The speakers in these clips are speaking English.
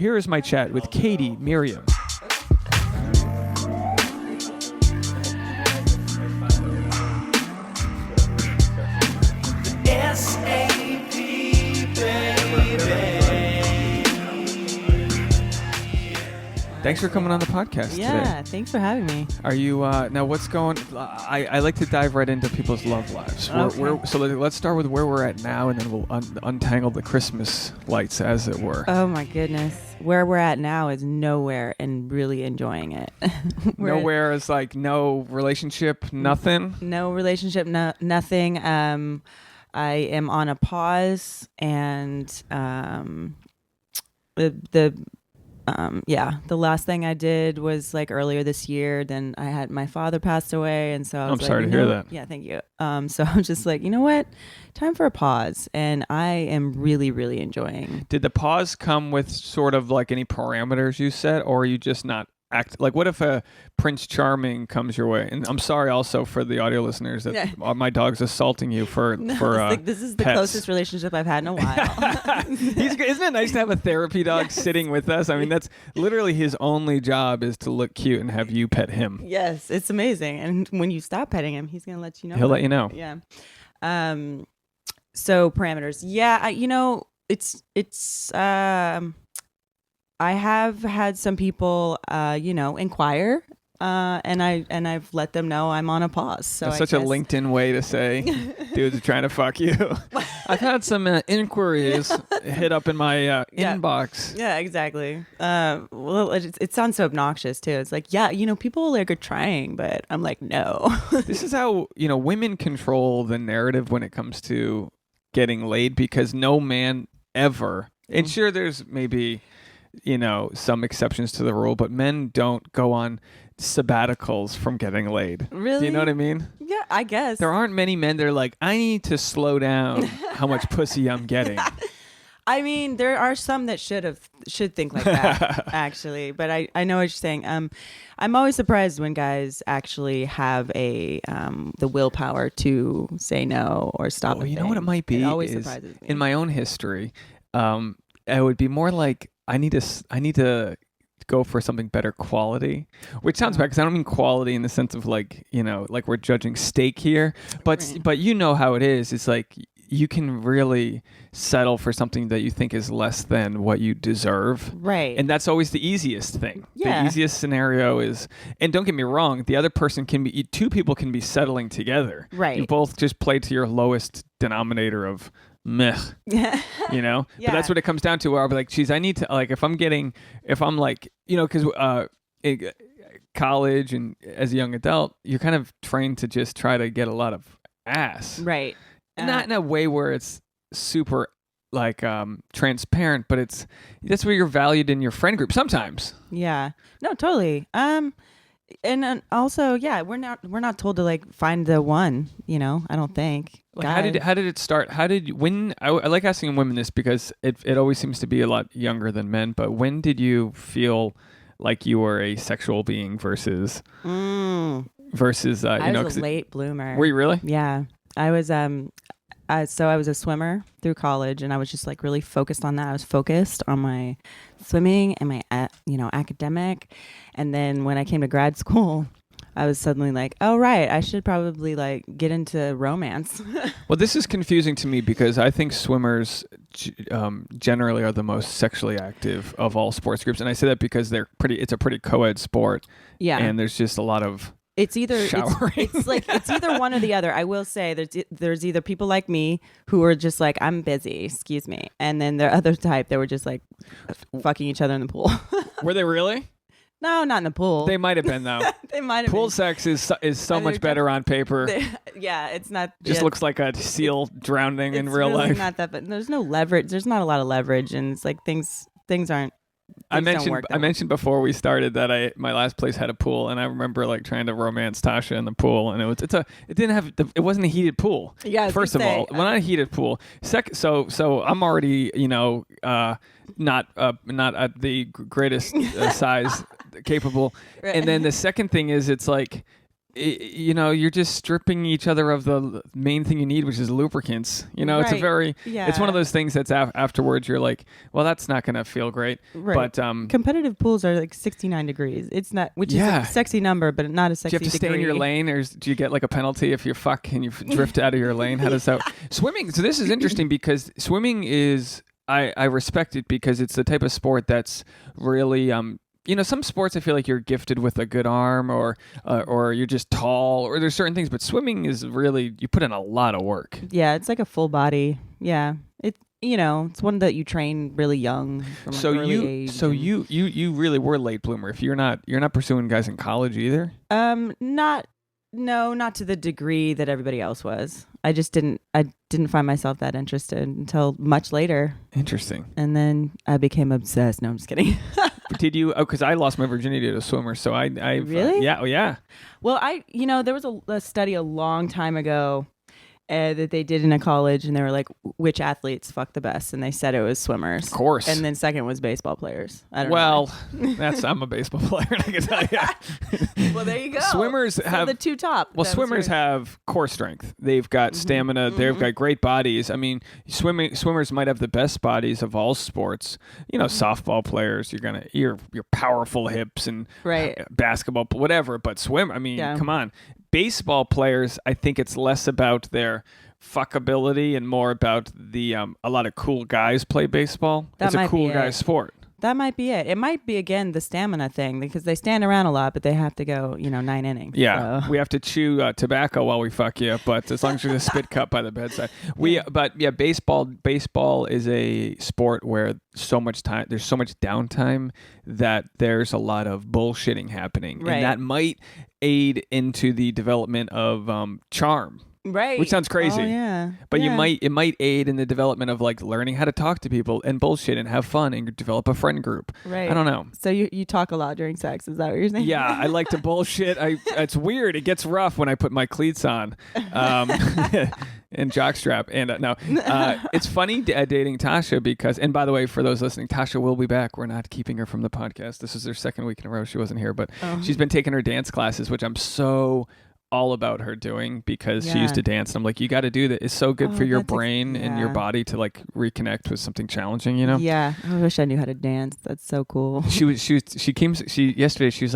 here is my chat with Katie Merriam. SAP, baby. Thanks for coming on the podcast today. Yeah, thanks for having me. Are you now? What's going? I like to dive right into people's love lives. Okay. So let's start with where we're at now, and then we'll untangle the Christmas lights, as it were. Oh my goodness, where we're at now is nowhere, and really enjoying it. Nowhere is like no relationship, nothing. No relationship, nothing. I am on a pause, and the last thing I did was like earlier this year. Then I had my father passed away, and so I was I'm sorry to hear that. Yeah, thank you. So I'm just like, you know what, time for a pause, and I am really, really enjoying. Did the pause come with sort of like any parameters you set, or are you just not act? Like, what if a Prince Charming comes your way? And I'm sorry also for the audio listeners that my dog's assaulting you for like, this is the pets. closest relationship I've had in a while. Isn't it nice to have a therapy dog sitting with us? I mean, that's literally his only job is to look cute and have you pet him. Yes, it's amazing. And when you stop petting him, he's gonna let you know. He'll let you know. Yeah. So parameters. Yeah, it's I have had some people inquire, and I've let them know I'm on a pause. So That's such a LinkedIn way to say, dudes are trying to fuck you. I've had some inquiries hit up in my inbox. Yeah, exactly. Well, it sounds so obnoxious too. It's like, people like are trying, but I'm like, no. This is how, women control the narrative when it comes to getting laid, because no man ever, and sure, there's maybe, some exceptions to the rule, but men don't go on sabbaticals from getting laid. Really? Do you know what I mean? Yeah, I guess. There aren't many men that are like, I need to slow down how much pussy I'm getting. I mean, there are some that should think like that, actually. But I know what you're saying. I'm always surprised when guys actually have the willpower to say no or stop. Well, you know what it might be? It always surprises me. In my own history, it would be more like I need to go for something better quality, which sounds bad because I don't mean quality in the sense of like we're judging steak here, but you know how it is. It's like you can really settle for something that you think is less than what you deserve. Right. And that's always the easiest thing. Yeah. The easiest scenario is, and don't get me wrong, the other person two people can be settling together. Right. You both just play to your lowest denominator of meh. Yeah. But that's what it comes down to, where I'll be like, geez, I need to, like, if I'm like, because college and as a young adult, you're kind of trained to just try to get a lot of ass. Right. Not in a way where it's super like transparent, but that's where you're valued in your friend group sometimes. Yeah. No, totally. And also, we're not told to like find the one, I don't think. Like, how did it start? I like asking women this because it always seems to be a lot younger than men, but when did you feel like you were a sexual being versus I was a late bloomer. Were you really? Yeah. I was so I was a swimmer through college, and I was just like really focused on that. I was focused on my swimming and my academic. And then when I came to grad school, I was suddenly like, oh, right, I should probably like get into romance. Well, this is confusing to me because I think swimmers generally are the most sexually active of all sports groups. And I say that because it's a pretty co-ed sport. Yeah. And there's just a lot of showering. It's either one or the other. I will say there's either people like me who are just like, I'm busy, excuse me. And then the other type that were just like fucking each other in the pool. Were they really? No, not in the pool. They might have been, though. They might have Pool been. sex is so much better on paper. It's not. Just looks like a seal drowning in real really life. Not that, but there's no leverage. There's not a lot of leverage, and it's like things aren't. I mentioned before we started that my last place had a pool, and I remember like trying to romance Tasha in the pool, and it wasn't a heated pool. Yeah. First of all, not a heated pool. So I'm already not at the greatest size capable, right. And then the second thing is it's like you're just stripping each other of the main thing you need, which is lubricants. It's a Right. very, Yeah. it's one of those things that's afterwards you're like, well, that's not going to feel great. Right. But Competitive pools are like 69 degrees. It's not, which Yeah. is a sexy number, but not a do sexy you have to stay in your degree. lane, or do you get like a penalty if you fuck and you drift out of your lane? How does that swimming? So this is interesting because swimming is I respect it because it's the type of sport that's really some sports I feel like you're gifted with a good arm or you're just tall or there's certain things, but swimming is really you put in a lot of work. Yeah, it's like a full body. Yeah. It's one that you train really young from So an early age. you really were late bloomer. If you're not pursuing guys in college either. Not to the degree that everybody else was. I didn't find myself that interested until much later. Interesting. And then I became obsessed. No, I'm just kidding. Did you? Oh, because I lost my virginity to a swimmer. So I Really? Yeah. Oh, yeah. Well, there was a study a long time ago that they did in a college, and they were like, which athletes fuck the best? And they said it was swimmers. Of course. And then second was baseball players. I don't know. Well, I'm a baseball player. I can tell you. Well, there you go. Swimmers So have the two top. Well, That was swimmers your- have core strength. They've got stamina. They've got great bodies. I mean, swimmers might have the best bodies of all sports. Softball players, you're powerful hips and Right. basketball, whatever. But swim, I mean, Yeah. come on. Baseball players, I think it's less about their fuckability and more about the a lot of cool guys play baseball. That It's a might cool be guy it. sport. That might be it. It might be, again, the stamina thing because they stand around a lot, but they have to go, 9 innings. Yeah, So. we have to chew tobacco while we fuck you, but as long as there's a spit cup by the bedside, baseball is a sport where there's so much downtime that there's a lot of bullshitting happening, Right. and that might aid into the development of charm. Right. Which sounds crazy. Oh, yeah. But Yeah. it might aid in the development of like learning how to talk to people and bullshit and have fun and develop a friend group. Right. I don't know. So you talk a lot during sex. Is that what you're saying? Yeah, I like to bullshit. It's weird. It gets rough when I put my cleats on, and jockstrap. And it's funny dating Tasha because. And by the way, for those listening, Tasha will be back. We're not keeping her from the podcast. This is her second week in a row she wasn't here, but she's been taking her dance classes, which I'm so all about her doing because she used to dance. And I'm like, you got to do that. It's so good for your brain and your body to like reconnect with something challenging. Yeah. I wish I knew how to dance. That's so cool. Yesterday she was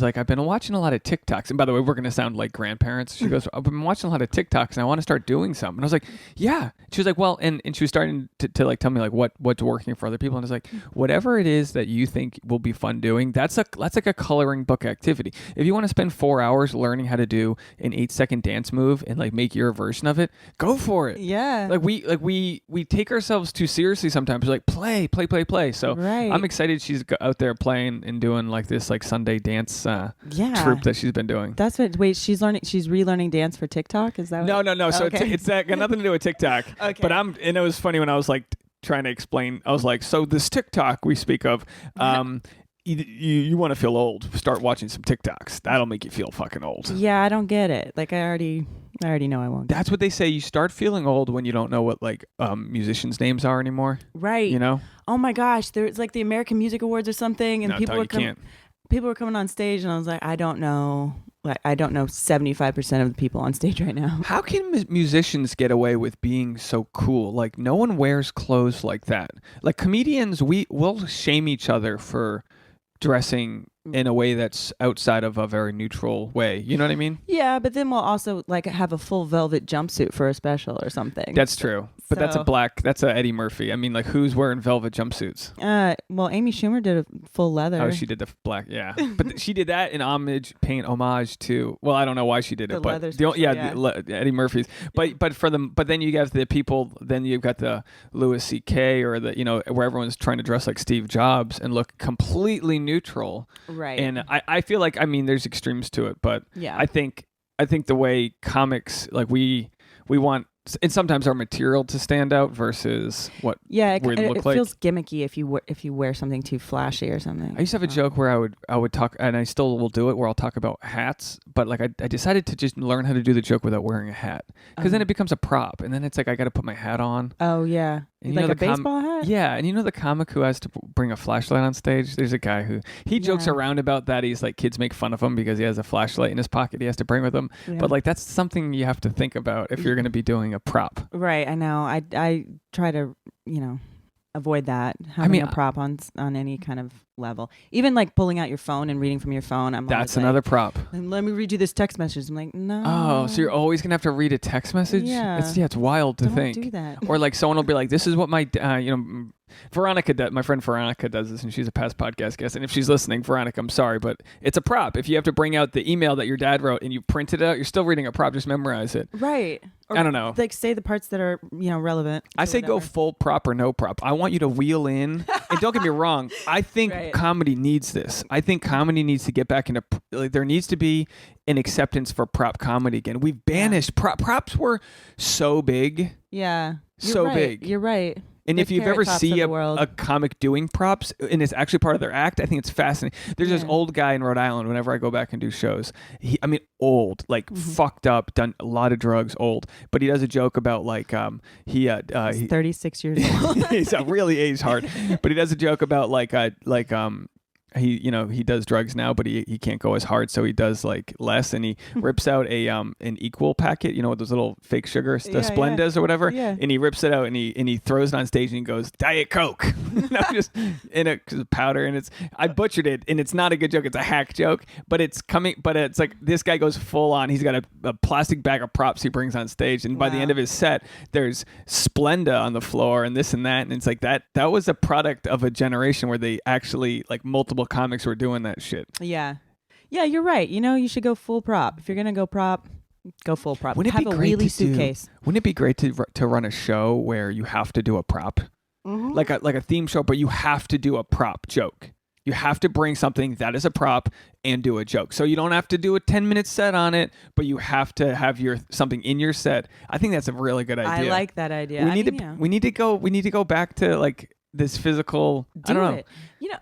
like, I've been watching a lot of TikToks. And by the way, we're going to sound like grandparents. She goes, I've been watching a lot of TikToks and I want to start doing some. And I was like, yeah. She was like, well, and she was starting to like tell me like what's working for other people. And I was like, whatever it is that you think will be fun doing, that's like a coloring book activity. If you want to spend 4 hours learning how to do an 8-second dance move and like make your version of it, go for it. Yeah. Like we take ourselves too seriously sometimes. Like play. So Right. I'm excited she's out there playing and doing like this like Sunday dance troupe that she's been doing. That's what. Wait, she's relearning dance for TikTok. Is that? No. So Okay. it's that got nothing to do with TikTok. Okay. But and it was funny when I was like trying to explain. I was like, so this TikTok we speak of, you want to feel old? Start watching some TikToks. That'll make you feel fucking old. Yeah, I don't get it. Like I already know I won't. That's what they say. You start feeling old when you don't know what like musicians' names are anymore. Right. Oh my gosh, there's like the American Music Awards or something, and people were coming on stage, and I was like, I don't know. Like I don't know 75% of the people on stage right now. How can musicians get away with being so cool? Like no one wears clothes like that. Like comedians, we'll shame each other for dressing in a way that's outside of a very neutral way. You know what I mean? Yeah, but then we'll also like have a full velvet jumpsuit for a special or something. That's true. But that's a Eddie Murphy. I mean, like who's wearing velvet jumpsuits? Well, Amy Schumer did a full leather. Oh, she did the black, yeah. But she did that in homage to. Well, I don't know why she did it, The but leather special, Eddie Murphy's. But then you got the people. Then you've got the Louis C.K. or the where everyone's trying to dress like Steve Jobs and look completely neutral. Right. And I feel like there's extremes to it, but yeah. I think the way comics like we want and sometimes our material to stand out versus what Yeah, we look it like. feels gimmicky if you wear something too flashy or something. I used to have a joke where I would talk, and I still will do it, where I'll talk about hats, but like I decided to just learn how to do the joke without wearing a hat, because then it becomes a prop, and then it's like I got to put my hat on. Oh yeah, And like a the baseball hat. Yeah, and the comic who has to bring a flashlight on stage? There's a guy who he jokes Yeah. around about that. He's like, kids make fun of him because he has a flashlight in his pocket he has to bring with him. Yeah. But like that's something you have to think about if you're going to be doing a prop. Right, I know. I try to avoid that having a prop on any kind of level. Even like pulling out your phone and reading from your phone. That's another prop. Let me read you this text message. I'm like, no. Oh, so you're always gonna have to read a text message? Yeah. It's wild to Don't think. do that. Or like someone will be like, "This is what my Veronica, my friend Veronica does this, and she's a past podcast guest. And if she's listening, Veronica, I'm sorry, but it's a prop. If you have to bring out the email that your dad wrote and you print it out, you're still reading a prop. Just memorize it. Right. Or I don't know. Like say the parts that are relevant. I say go full prop or no prop. I want you to wheel in. And don't get me wrong. I think Right. comedy needs this. I think comedy needs to get back into. Like, there needs to be an acceptance for prop comedy again. We've banished props were so big. Yeah. You're So right. big. You're right. And The if you've Carrot ever Tops see of the a world. comic doing props and it's actually part of their act, I think it's fascinating. There's this Yeah. old guy in Rhode Island. Whenever I go back and do shows, old, like Mm-hmm. fucked up, done a lot of drugs, old. But he does a joke about like he 36 years old. he's really aged hard. But he does a joke about he does drugs now, but he can't go as hard, so he does like less, and he rips out an equal packet, with those little fake sugar, the Yeah, Splendas or whatever, Yeah. and he rips it out and he throws it on stage and he goes, Diet Coke. And I'm just in a powder, and I butchered it, and it's not a good joke, it's a hack joke, but it's like this guy goes full on. He's got a plastic bag of props he brings on stage, and by the Wow. end of his set, there's Splenda on the floor and this and that, and it's like that was a product of a generation where they actually, like, multiple comics were doing that shit. Yeah. Yeah, you're right. You should go full prop. If you're going to go prop, go full prop. Wouldn't it Have be a great wheelie to suitcase. Wouldn't it be great to run a show where you have to do a prop? Mm-hmm. Like a theme show, but you have to do a prop joke. You have to bring something that is a prop and do a joke. So you don't have to do a 10-minute set on it, but you have to have something in your set. I think that's a really good idea. I like that idea. We need to go back to like this physical. I don't know. It.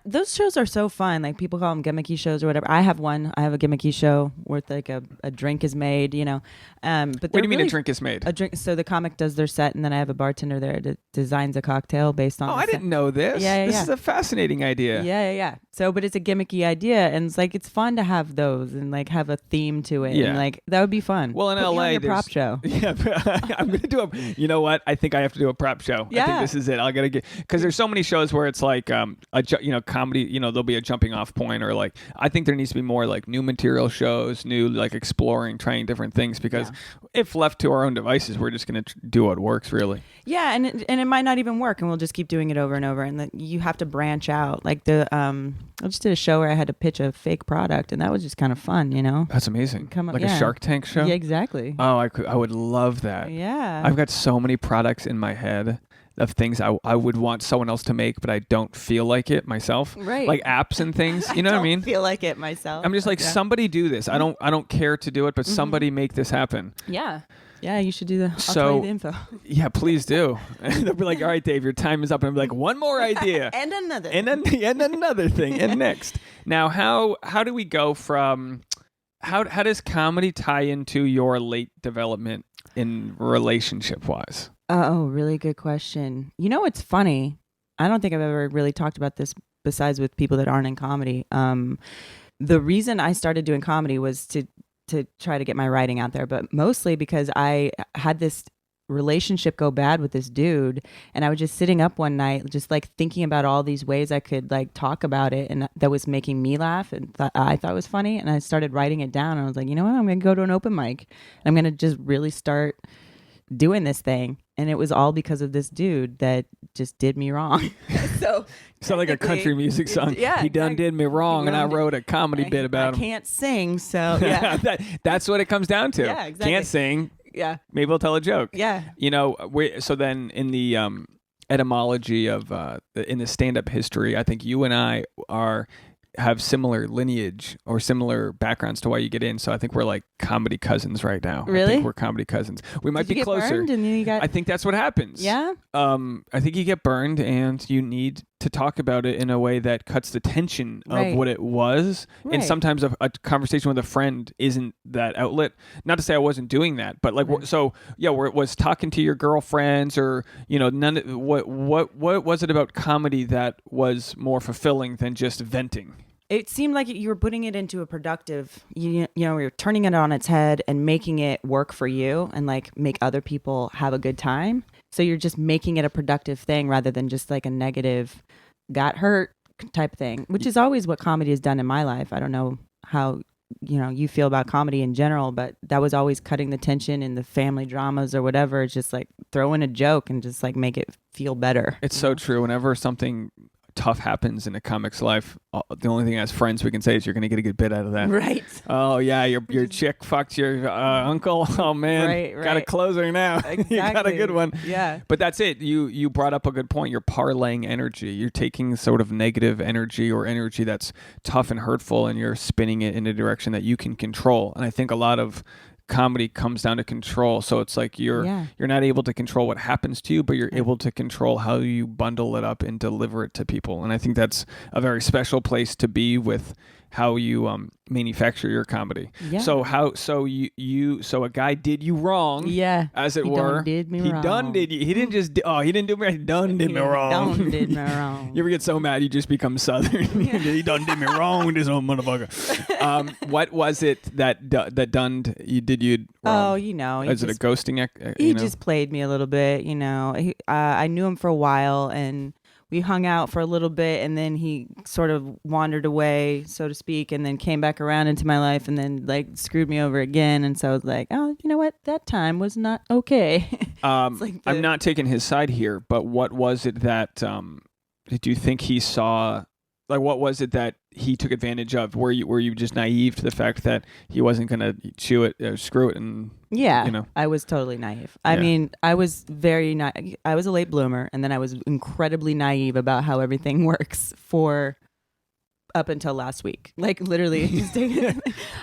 Those shows are so fun. Like people call them gimmicky shows or whatever. I have one. I have a gimmicky show where like a drink is made. But What do you mean a drink is made? A drink. So the comic does their set, and then I have a bartender there that designs a cocktail based on. Oh, the I set. didn't know this. Yeah, This yeah. is a fascinating idea. Yeah. So, but it's a gimmicky idea, and it's like it's fun to have those and like have a theme to it. Yeah. And like that would be fun. Well, in Put me LA, on your prop there's- show. Yeah, I'm gonna do a. You know what? I think I have to do a prop show. I think Yeah. this is it. I gotta get because there's so many shows where it's like comedy. There'll be a jumping off point, or like I think there needs to be more like new material shows, new like exploring, trying different things. Because if left to our own devices, we're just gonna do what works really. Yeah, and it might not even work, and we'll just keep doing it over and over. And then you have to branch out. Like I just did a show where I had to pitch a fake product, and that was just kind of fun, That's amazing. Come up- like a yeah. Shark Tank show. Yeah, exactly. Oh, I would love that. Yeah. I've got so many products in my head of things I would want someone else to make, but I don't feel like it myself. Right. Like apps and things. You know what I mean? Feel like it myself. I'm just like, somebody do this. I don't care to do it, but Mm-hmm. somebody make this happen. Yeah. Yeah, you should do the. I'll So- tell you the info. Yeah, please do. And they'll be like, all right, Dave, your time is up. And I'll be like, one more idea. And another. and another thing. And next. Now, how do we go from how does comedy tie into your late development in relationship wise? Oh, really good question. It's funny. I don't think I've ever really talked about this besides with people that aren't in comedy. The reason I started doing comedy was to try to get my writing out there, but mostly because I had this relationship go bad with this dude, and I was just sitting up one night just like thinking about all these ways I could like talk about it, and that was making me laugh and I thought it was funny, and I started writing it down, and I was like, you know what, I'm gonna go to an open mic. I'm gonna just really start doing this thing, and it was all because of this dude that just did me wrong. So Like a country music song. Yeah, He done did me wrong, and I wrote a comedy bit about I him. can't sing, so yeah. That's what it comes down to. Yeah, exactly. Can't sing. Yeah. Maybe we'll tell a joke. Yeah. So then in the etymology of in the stand-up history, I think you and I are have similar lineage or similar backgrounds to why you get in. So I think we're like comedy cousins right now. I Really? think we're comedy cousins. We might Did you be get closer. burned and then you got I think that's what happens. yeah. I think you get burned and you need to talk about it in a way that cuts the tension of Right. what it was. And Right. sometimes a conversation with a friend isn't that outlet. Not to say I wasn't doing that, but like, Right. so yeah, where it was talking to your girlfriends or, what was it about comedy that was more fulfilling than just venting? It seemed like you were putting it into a productive, you're turning it on its head and making it work for you and like make other people have a good time. So you're just making it a productive thing rather than just like a negative, got hurt type thing, which is always what comedy has done in my life. I don't know how, you feel about comedy in general, but that was always cutting the tension in the family dramas or whatever. It's just like throw in a joke and just like make it feel better. It's so true. Whenever something tough happens in a comic's life, the only thing as friends we can say is you're going to get a good bit out of that. Right. Oh yeah, your chick fucked your uncle. Oh man, Right, got a right. closer now. Exactly. You got a good one. Yeah. But that's it. You brought up a good point. You're parlaying energy. You're taking sort of negative energy or energy that's tough and hurtful, and you're spinning it in a direction that you can control. And I think a lot of comedy comes down to control. So it's like you're not able to control what happens to you, but you're able to control how you bundle it up and deliver it to people. And I think that's a very special place to be with how you manufacture your comedy. Yeah. So so a guy did you wrong. Yeah. As it He were. done did me he wrong. done did you. He didn't just he didn't do me right. He done did me He wrong. done did me wrong. You ever get so mad you just become Southern? He done did me wrong, this old motherfucker. What was it that done you did you wrong? Oh, he Is it a just, ghosting? he just played me a little bit. I knew him for a while, and we hung out for a little bit, and then he sort of wandered away, so to speak, and then came back around into my life, and then like screwed me over again. And so I was like, oh, you know what? That time was not okay. like I'm not taking his side here, but what was it that did you think he saw? Like, what was it that he took advantage of? Were you just naive to the fact that he wasn't gonna chew it, screw it, and Yeah, I was totally naive. I mean, I was very I was a late bloomer, and then I was incredibly naive about how everything works for up until last week. Like literally,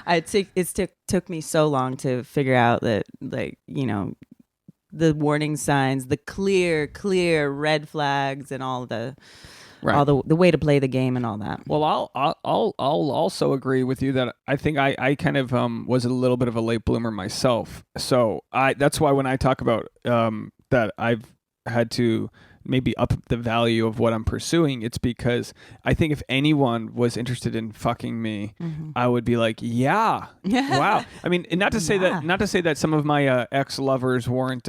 it took me so long to figure out that, like, the warning signs, the clear red flags, and all the. Right. All the way to play the game and all that. Well, I'll also agree with you that I think I kind of was a little bit of a late bloomer myself. So that's why when I talk about that I've had to maybe up the value of what I'm pursuing, it's because I think if anyone was interested in fucking me, I would be like, yeah, wow. I mean, not to say that some of my ex-lovers weren't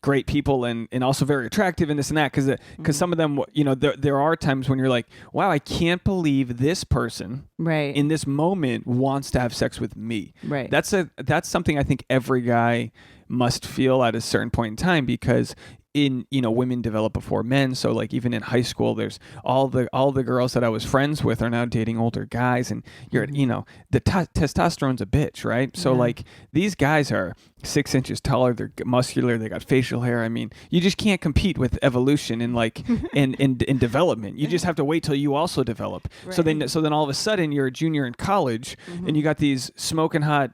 great people and also very attractive and this and that, because some of them, there are times when you're like, wow, I can't believe this person right in this moment wants to have sex with me. Right. That's something I think every guy must feel at a certain point in time, because women develop before men. So like even in high school, there's all the girls that I was friends with are now dating older guys, and you're the testosterone's a bitch, right? So like these guys are 6 inches taller, they're muscular, they got facial hair. I mean, you just can't compete with evolution and like in development. You just have to wait till you also develop. Right. So then all of a sudden you're a junior in college and you got these smoking hot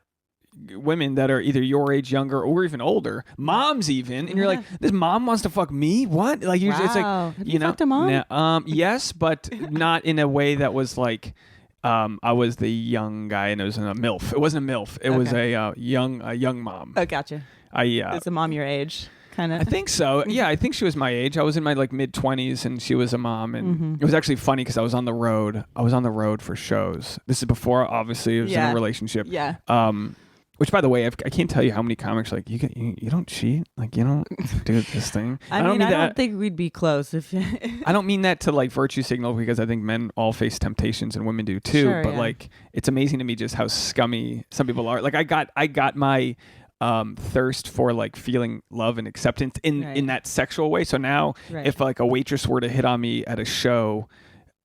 women that are either your age, younger, or even older, moms even, and you're like, this mom wants to fuck me? What? Like, you're just like, Have you fucked a mom? yes, but not in a way that was like, I was the young guy and it was a MILF. It wasn't a MILF. It was a young mom. Oh, gotcha. It's a mom your age, kind of. I think so. Yeah, I think she was my age. I was in my like mid 20s and she was a mom, and it was actually funny because I was on the road. I was on the road for shows. This is before, obviously, it was in a relationship. Yeah. Which, by the way, I can't tell you how many comics like you don't cheat, like you don't do this thing. I don't think we'd be close if. I don't mean that to like virtue signal, because I think men all face temptations and women do too. Sure, but like, it's amazing to me just how scummy some people are. Like I got my thirst for like feeling love and acceptance in that sexual way. So now, if like a waitress were to hit on me at a show,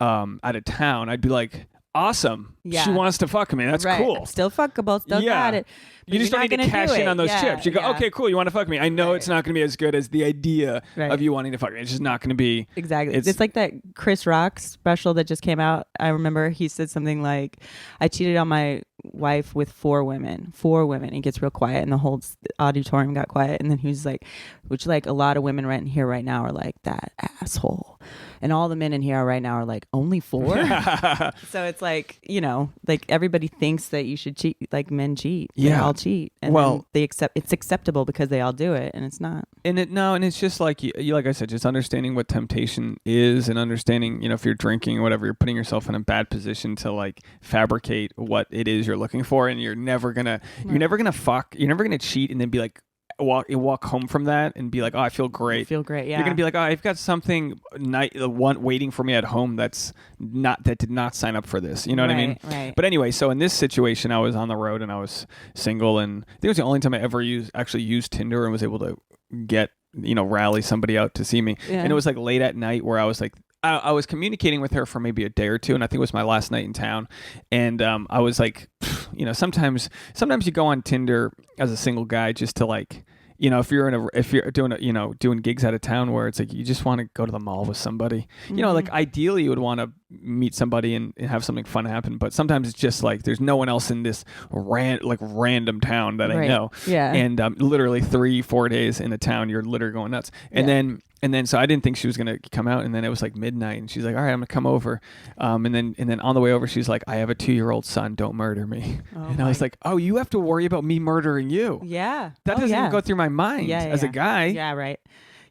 out of town, I'd be like, awesome. Yeah. She wants to fuck me. That's right. cool. I'm still fuckable. Still got it. But You just you're don't not need to gonna cash do in it. on those Yeah, chips. You go, yeah. okay, cool. You want to fuck me? I know it's not going to be as good as the idea Right. of you wanting to fuck me. It's just not going to be. Exactly. It's like that Chris Rock special that just came out. I remember he said something like, I cheated on my wife with 4 women. 4 women. He gets real quiet and the whole auditorium got quiet. And then he was like, which like a lot of women right in here right now are like, that asshole. And all the men in here right now are like, only 4? So it's like, you know, like everybody thinks that you should cheat, like men cheat. They Yeah. all cheat. And Well- then they accept, it's acceptable because they all do it and it's not. And it's just like you, like I said, just understanding what temptation is and understanding, you know, if you're drinking or whatever, you're putting yourself in a bad position to like fabricate what it is you're looking for, and you're never gonna fuck, you're never gonna cheat and then be like walk home from that and be like, oh, I feel great. I feel great. Yeah. You're gonna be like, oh, I've got something one waiting for me at home that did not sign up for this. You know what I mean? Right. But anyway, so in this situation, I was on the road and I was single, and I think it was the only time I ever actually used Tinder and was able to get, you know, rally somebody out to see me. Yeah. And it was like late at night where I was like, I was communicating with her for maybe a day or two, and I think it was my last night in town. And I was like, you know, sometimes you go on Tinder as a single guy just to like, you know, if you're doing gigs out of town where it's like you just want to go to the mall with somebody. Mm-hmm. You know, like ideally you would want to meet somebody and have something fun happen, but sometimes it's just like there's no one else in this random town that I know. Yeah. And literally 3-4 days in a town, you're literally going nuts. And then so I didn't think she was gonna come out, and then it was like midnight, and she's like, "All right, I'm gonna come over." And then on the way over, she's like, "I have a 2-year-old son. Don't murder me." And I was like, "Oh, you have to worry about me murdering you." Yeah. That doesn't even go through my mind as a guy. Yeah, right.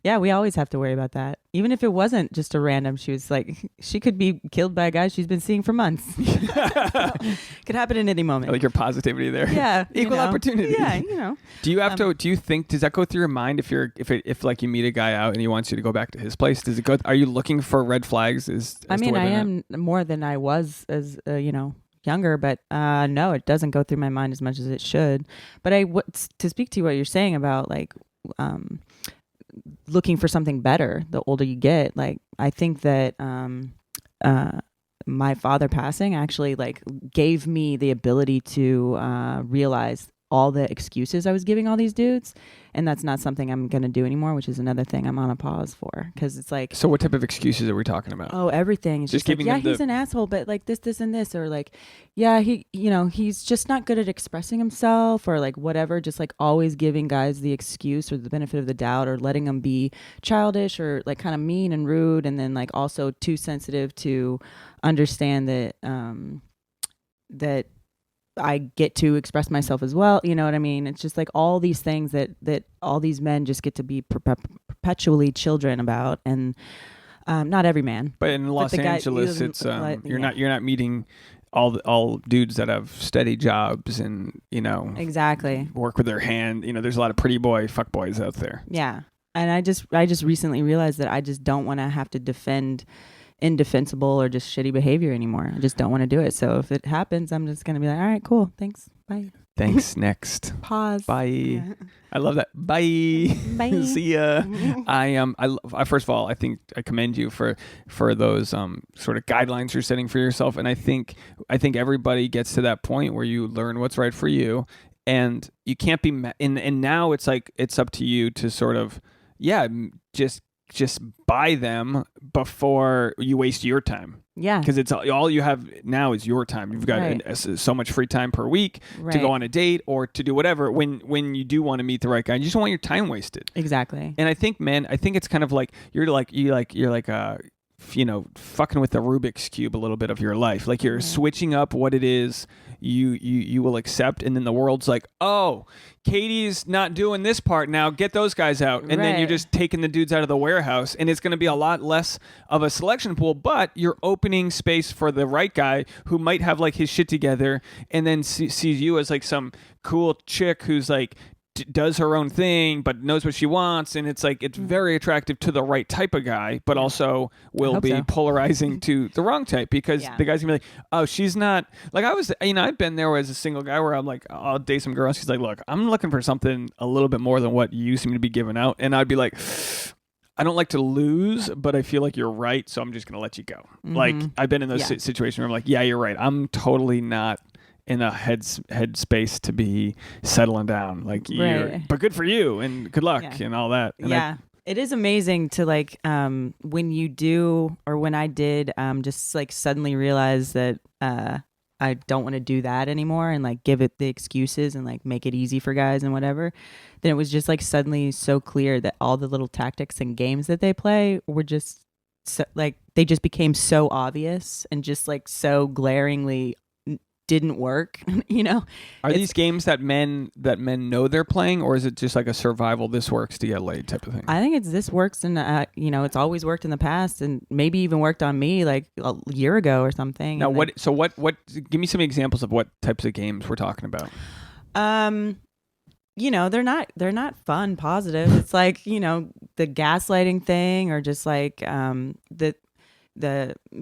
Yeah, we always have to worry about that. Even if it wasn't just a random, she was like, she could be killed by a guy she's been seeing for months. Could happen in any moment. I like your positivity there. Yeah. Equal opportunity. Yeah, you know. Do you have to? Do you think? Does that go through your mind if like you meet a guy out and he wants you to go back to his place? Does it go? Are you looking for red flags? I am more than I was as you know, younger, but no, it doesn't go through my mind as much as it should. But to speak to what you're saying about like looking for something better the older you get, like I think that my father passing actually like gave me the ability to realize all the excuses I was giving all these dudes, and that's not something I'm going to do anymore, which is another thing I'm on a pause for, because it's like, so what type of excuses are we talking about? oh, everything. It's just like, giving yeah, them he's an asshole, but like this and this, or like, yeah, he, you know, he's just not good at expressing himself, or like whatever, just like always giving guys the excuse or the benefit of the doubt, or letting them be childish or like kind of mean and rude, and then like also too sensitive to understand that that I get to express myself as well. You know what I mean? It's just like all these things that all these men just get to be perpetually children about, and not every man. But in Los Angeles, it's you're not meeting all dudes that have steady jobs and, you know, exactly work with their hand. You know, there's a lot of pretty boy fuck boys out there. Yeah, and I just recently realized that I just don't want to have to defend indefensible or just shitty behavior anymore. I just don't want to do it. So if it happens, I'm just gonna be like, all right, cool, thanks, bye. Thanks. Next. Pause. Bye. Yeah. I love that. Bye. Bye. See ya. I first of all, I think I commend you for those sort of guidelines you're setting for yourself, and I think everybody gets to that point where you learn what's right for you, and you can't be. And now it's like it's up to you to sort of just buy them before you waste your time. Yeah. Because it's all you have now is your time. You've got so much free time per week to go on a date or to do whatever. When you do want to meet the right guy, you just don't want your time wasted. Exactly. And I think it's kind of like you're like you know, fucking with the Rubik's Cube a little bit of your life. Like you're switching up what it is you will accept, and then the world's like, oh, Katie's not doing this part now, get those guys out. And then you're just taking the dudes out of the warehouse, and it's going to be a lot less of a selection pool, but you're opening space for the right guy who might have like his shit together, and then sees you as like some cool chick who's like does her own thing but knows what she wants, and it's like it's very attractive to the right type of guy, but also will be polarizing to the wrong type, because the guy's gonna be like, oh, she's not like I was, you know, I've been there as a single guy where I'm like, I'll date some girls, she's like, look, I'm looking for something a little bit more than what you seem to be giving out, and I'd be like, I don't like to lose, but I feel like you're right, so I'm just going to let you go. Like, I've been in those situations where I'm like, yeah, you're right. I'm totally not in a head space to be settling down. Like, but good for you and good luck and all that. And it is amazing to like when you do, or when I did just like suddenly realize that I don't want to do that anymore and like give it the excuses and like make it easy for guys and whatever. Then it was just like suddenly so clear that all the little tactics and games that they play were just so, like they just became so obvious and just like so glaringly didn't work. You know, are these games that men know they're playing, or is it just like a survival, this works to get laid type of thing? I think it's this works, and you know, it's always worked in the past, and maybe even worked on me like a year ago or something. Now, what give me some examples of what types of games we're talking about. You know, they're not fun, positive. It's like, you know, the gaslighting thing, or just like the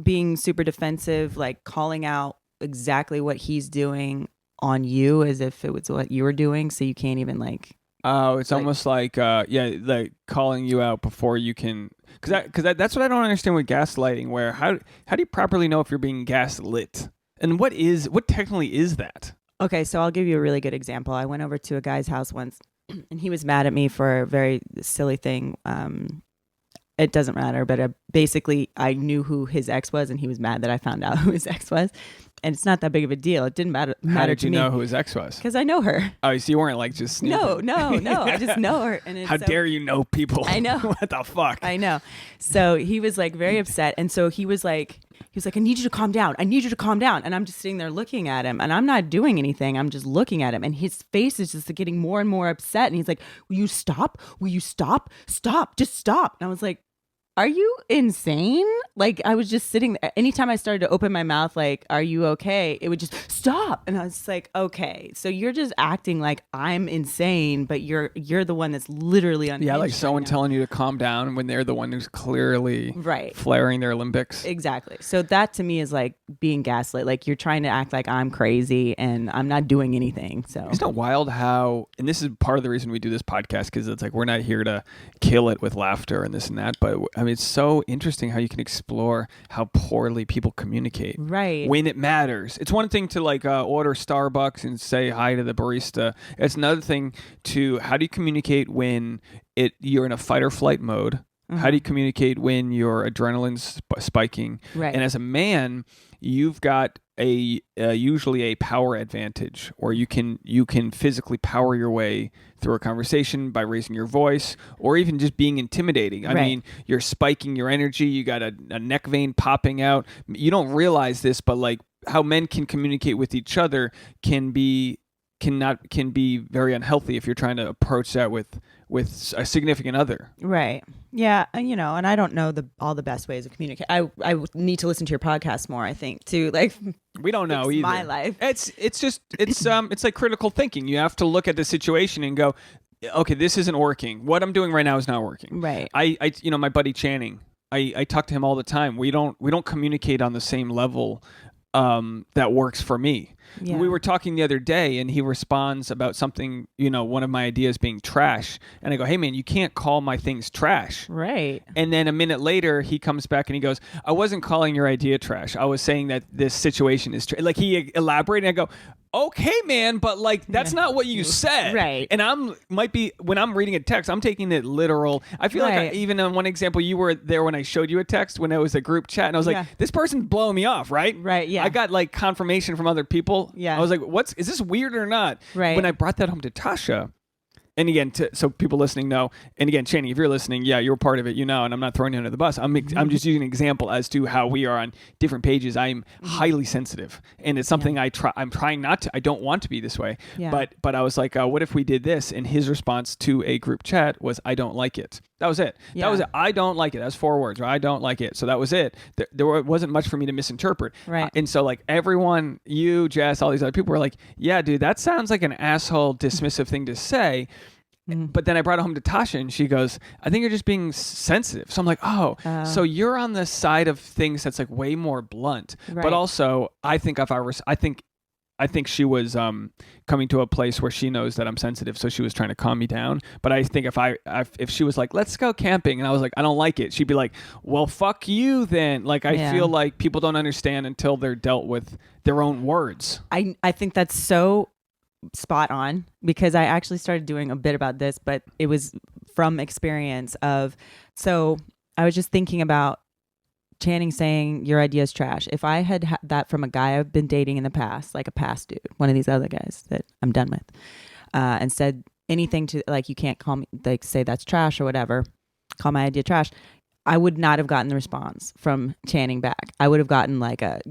being super defensive, like calling out exactly what he's doing on you as if it was what you were doing, so you can't even like. Oh, it's like, almost like like calling you out before you can, because that's what I don't understand with gaslighting. Where how do you properly know if you're being gaslit, and what technically is that? Okay, so I'll give you a really good example. I went over to a guy's house once, and he was mad at me for a very silly thing. It doesn't matter, but basically I knew who his ex was, and he was mad that I found out who his ex was. And it's not that big of a deal. It didn't matter. How did you to me. know who his ex was? Because I know her. Oh, so you weren't like just snooping. No. I just know her. And how dare you know people? I know. What the fuck? I know. So he was like very upset, and so he was like, I need you to calm down. I need you to calm down. And I'm just sitting there looking at him, and I'm not doing anything. I'm just looking at him, and his face is just getting more and more upset. And he's like, "Will you stop? Will you stop? Stop! Just stop!" And I was like, are you insane? Like, I was just sitting there. Anytime I started to open my mouth, like, are you okay? It would just stop. And I was like, okay, so you're just acting like I'm insane, but you're the one that's literally unhinged. Yeah, like someone telling you to calm down when they're the one who's clearly flaring their Olympics. Exactly. So that to me is like being gaslit. Like, you're trying to act like I'm crazy and I'm not doing anything. So isn't it wild how, and this is part of the reason we do this podcast, because it's like we're not here to kill it with laughter and this and that, but I mean, it's so interesting how you can explore how poorly people communicate. Right. When it matters. It's one thing to like order Starbucks and say hi to the barista. It's another thing to how do you communicate when you're in a fight or flight mode? Mm-hmm. How do you communicate when your adrenaline's spiking? Right. And as a man, you've got usually a power advantage, or you can physically power your way through a conversation by raising your voice, or even just being intimidating. I mean, you're spiking your energy. You got a neck vein popping out. You don't realize this, but like how men can communicate with each other can be very unhealthy if you're trying to approach that with a significant other. Right. Yeah. You know, and I don't know all the best ways of communicate. I need to listen to your podcast more, I think, to like. We don't know either. My life. It's like critical thinking. You have to look at the situation and go, okay, this isn't working. What I'm doing right now is not working. Right. I my buddy Channing, I talk to him all the time. We don't communicate on the same level that works for me. Yeah. We were talking the other day, and he responds about something, one of my ideas being trash. And I go, hey, man, you can't call my things trash. Right. And then a minute later, he comes back and he goes, I wasn't calling your idea trash. I was saying that this situation is like he elaborated. And I go, okay, man, but like that's not what you said. Right. And when I'm reading a text, I'm taking it literal. I feel like even on one example, you were there when I showed you a text when it was a group chat, and I was like, this person's blowing me off, right? Right, yeah. I got like confirmation from other people. Yeah. I was like, is this weird or not? Right. When I brought that home to Tasha, and again, so people listening know, and again, Channing, if you're listening, yeah, you're part of it, and I'm not throwing you under the bus. I'm just using an example as to how we are on different pages. I'm highly sensitive, and it's something I'm trying not to. I don't want to be this way, but I was like, what if we did this? And his response to a group chat was, I don't like it. That was it. Yeah. That was it. I don't like it. That's 4 words. Right? I don't like it. So that was it. There wasn't much for me to misinterpret. Right. And so like everyone, you, Jess, all these other people were like, yeah, dude, that sounds like an asshole, dismissive thing to say. But then I brought it home to Tasha, and she goes, I think you're just being sensitive. So I'm like, so you're on the side of things that's like way more blunt. Right. But also, I think I think she was coming to a place where she knows that I'm sensitive, so she was trying to calm me down. But I think if she was like, let's go camping, and I was like, I don't like it, she'd be like, well, fuck you then. Like, I feel like people don't understand until they're dealt with their own words. I think that's so spot on, because I actually started doing a bit about this, but it was from experience of, so I was just thinking about Channing saying your idea is trash. If I had that from a guy I've been dating in the past, like a past dude, one of these other guys that I'm done with, and said anything to, like, you can't call me, like, say that's trash or whatever, call my idea trash, I would not have gotten the response from Channing back. I would have gotten like a,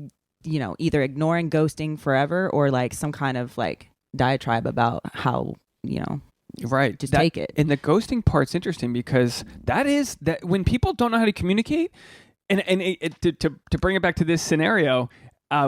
you know, either ignoring, ghosting forever, or like some kind of like diatribe about how, you know, right, just take it. And the ghosting part's interesting, because that when people don't know how to communicate. And to bring it back to this scenario,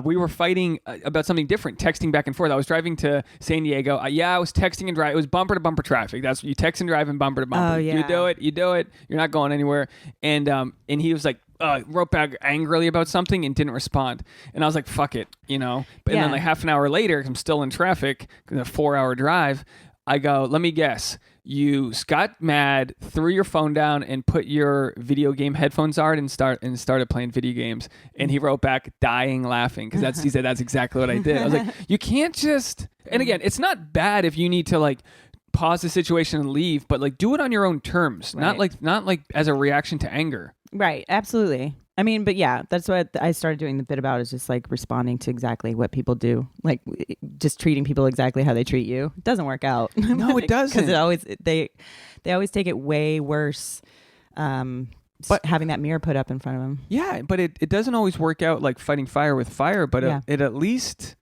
we were fighting about something different, texting back and forth. I was driving to San Diego. I was texting and driving. It was bumper to bumper traffic. That's you text and drive and bumper to bumper. Oh, yeah. You do it. You're not going anywhere. And he was like, wrote back angrily about something and didn't respond. And I was like, fuck it, you know. And then like half an hour later, I'm still in traffic, a 4-hour drive. I go, let me guess. You got mad, threw your phone down, and put your video game headphones on and started playing video games. And he wrote back, dying laughing, because he said that's exactly what I did. I was like, you can't just. And again, it's not bad if you need to like pause the situation and leave, but like do it on your own terms, right. not like as a reaction to anger. Right, absolutely. I mean, but yeah, that's what I started doing the bit about, is just like responding to exactly what people do, like just treating people exactly how they treat you. It doesn't work out. No, it doesn't. Because they always take it way worse. But having that mirror put up in front of them. Yeah, but it doesn't always work out like fighting fire with fire, but it at least.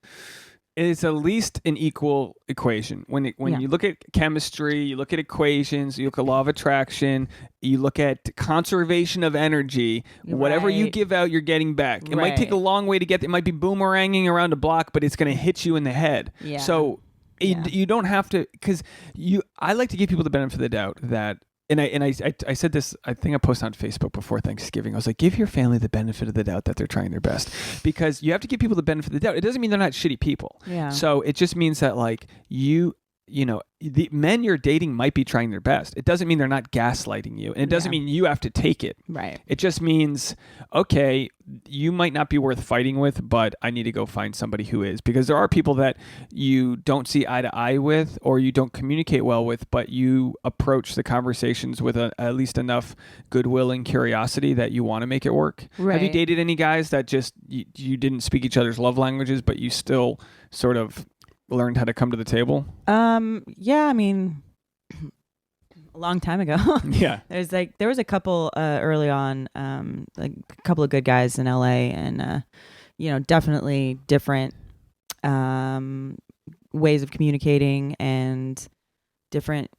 It's at least an equal equation. When you look at chemistry, you look at equations, you look at law of attraction, you look at conservation of energy. Whatever you give out, you're getting back. It might take a long way to get. It might be boomeranging around a block, but it's going to hit you in the head. Yeah. So you don't have to, because I like to give people the benefit of the doubt that. And I said this, I think I posted on Facebook before Thanksgiving. I was like, give your family the benefit of the doubt that they're trying their best, because you have to give people the benefit of the doubt. It doesn't mean they're not shitty people. Yeah. So it just means that like you know, the men you're dating might be trying their best. It doesn't mean they're not gaslighting you. And it doesn't mean you have to take it. Right. It just means, okay, you might not be worth fighting with, but I need to go find somebody who is. Because there are people that you don't see eye to eye with, or you don't communicate well with, but you approach the conversations with at least enough goodwill and curiosity that you want to make it work. Right. Have you dated any guys that just, you didn't speak each other's love languages, but you still sort of learned how to come to the table? Yeah, I mean, a long time ago. Yeah. There was a couple early on, like a couple of good guys in LA, and you know, definitely different ways of communicating and different,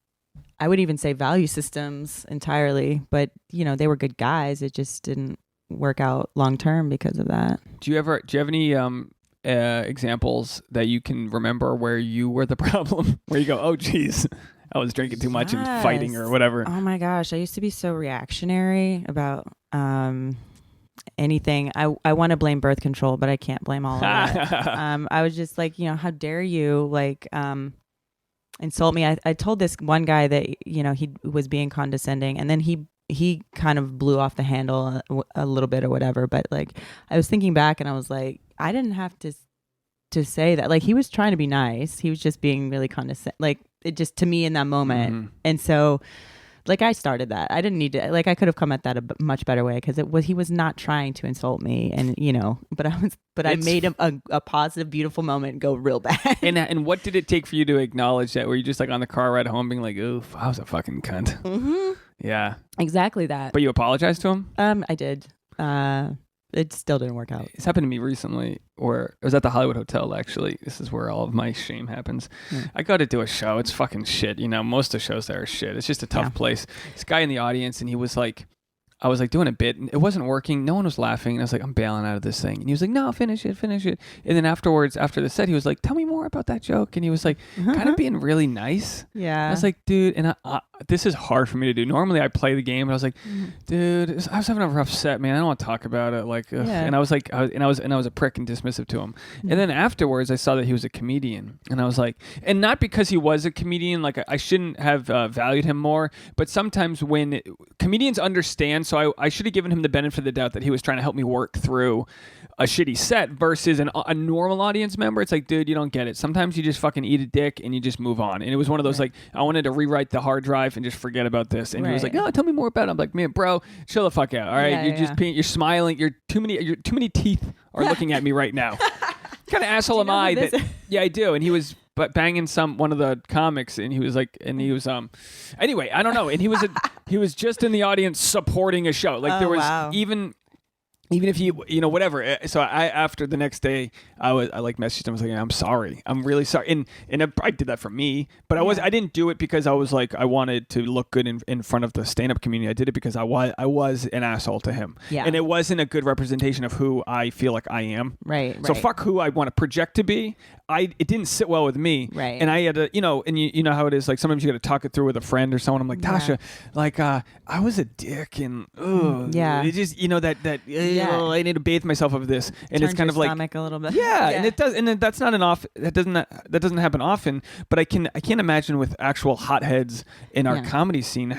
I would even say, value systems entirely. But you know, they were good guys. It just didn't work out long term because of that. Do you have any examples that you can remember where you were the problem, where you go, oh geez, I was drinking too much and fighting or whatever? Oh my gosh, I used to be so reactionary about anything. I want to blame birth control, but I can't blame all of it. I was just like, you know, how dare you like insult me? I told this one guy that, you know, he was being condescending, and then he kind of blew off the handle a little bit or whatever. But like, I was thinking back and I was like, I didn't have to say that. Like, he was trying to be nice. He was just being really condescending. Like, it just, to me in that moment. Mm-hmm. And so like, I started that. I didn't need to, like, I could have come at that a much better way, because he was not trying to insult me. And, you know, I made him a positive, beautiful moment go real bad. And what did it take for you to acknowledge that? Were you just like on the car ride home being like, oof, I was a fucking cunt? Mm-hmm. Yeah. Exactly that. But you apologized to him? I did. It still didn't work out. It's happened to me recently, or it was at the Hollywood Hotel, actually. This is where all of my shame happens. Yeah. I go to do a show. It's fucking shit. You know, most of the shows there are shit. It's just a tough place. This guy in the audience, and he was like, I was like doing a bit and it wasn't working. No one was laughing. And I was like, I'm bailing out of this thing. And he was like, no, finish it. And then afterwards, after the set, he was like, tell me more about that joke. And he was like, kind of being really nice. Yeah. I was like, dude, and this is hard for me to do. Normally I play the game, but I was like, dude, I was having a rough set, man. I don't want to talk about it. Like, and I was like, I was a prick and dismissive to him. And then afterwards I saw that he was a comedian and I was like, and not because he was a comedian, like I shouldn't have valued him more, but sometimes when comedians understand, so I should have given him the benefit of the doubt that he was trying to help me work through a shitty set versus a normal audience member. It's like, dude, you don't get it. Sometimes you just fucking eat a dick and you just move on. And it was one of those like, I wanted to rewrite the hard drive and just forget about this. And he was like, no, tell me more about it. I'm like, man, bro, chill the fuck out. All right, you're smiling. You're too many teeth are looking at me right now. What kind of asshole am I? Yeah, I do. And he was banging one of the comics, and he was like, anyway, I don't know. And he was just in the audience supporting a show. Like there was even if he, whatever. So after the next day, I like messaged him. I was like, I'm sorry. I'm really sorry. And I did that for me, but I didn't do it because I was like, I wanted to look good in front of the stand-up community. I did it because I was an asshole to him. Yeah. And it wasn't a good representation of who I feel like I am. Right. So fuck who I want to project to be. It didn't sit well with me. Right. And I had to, and you know how it is. Like sometimes you got to talk it through with a friend or someone. I'm like, Tasha, like, I was a dick and, it just, I need to bathe myself of this. And it's kind of like stomach a little bit. Yeah. And it does. And that's not that doesn't happen often, but I can't imagine with actual hotheads in our comedy scene,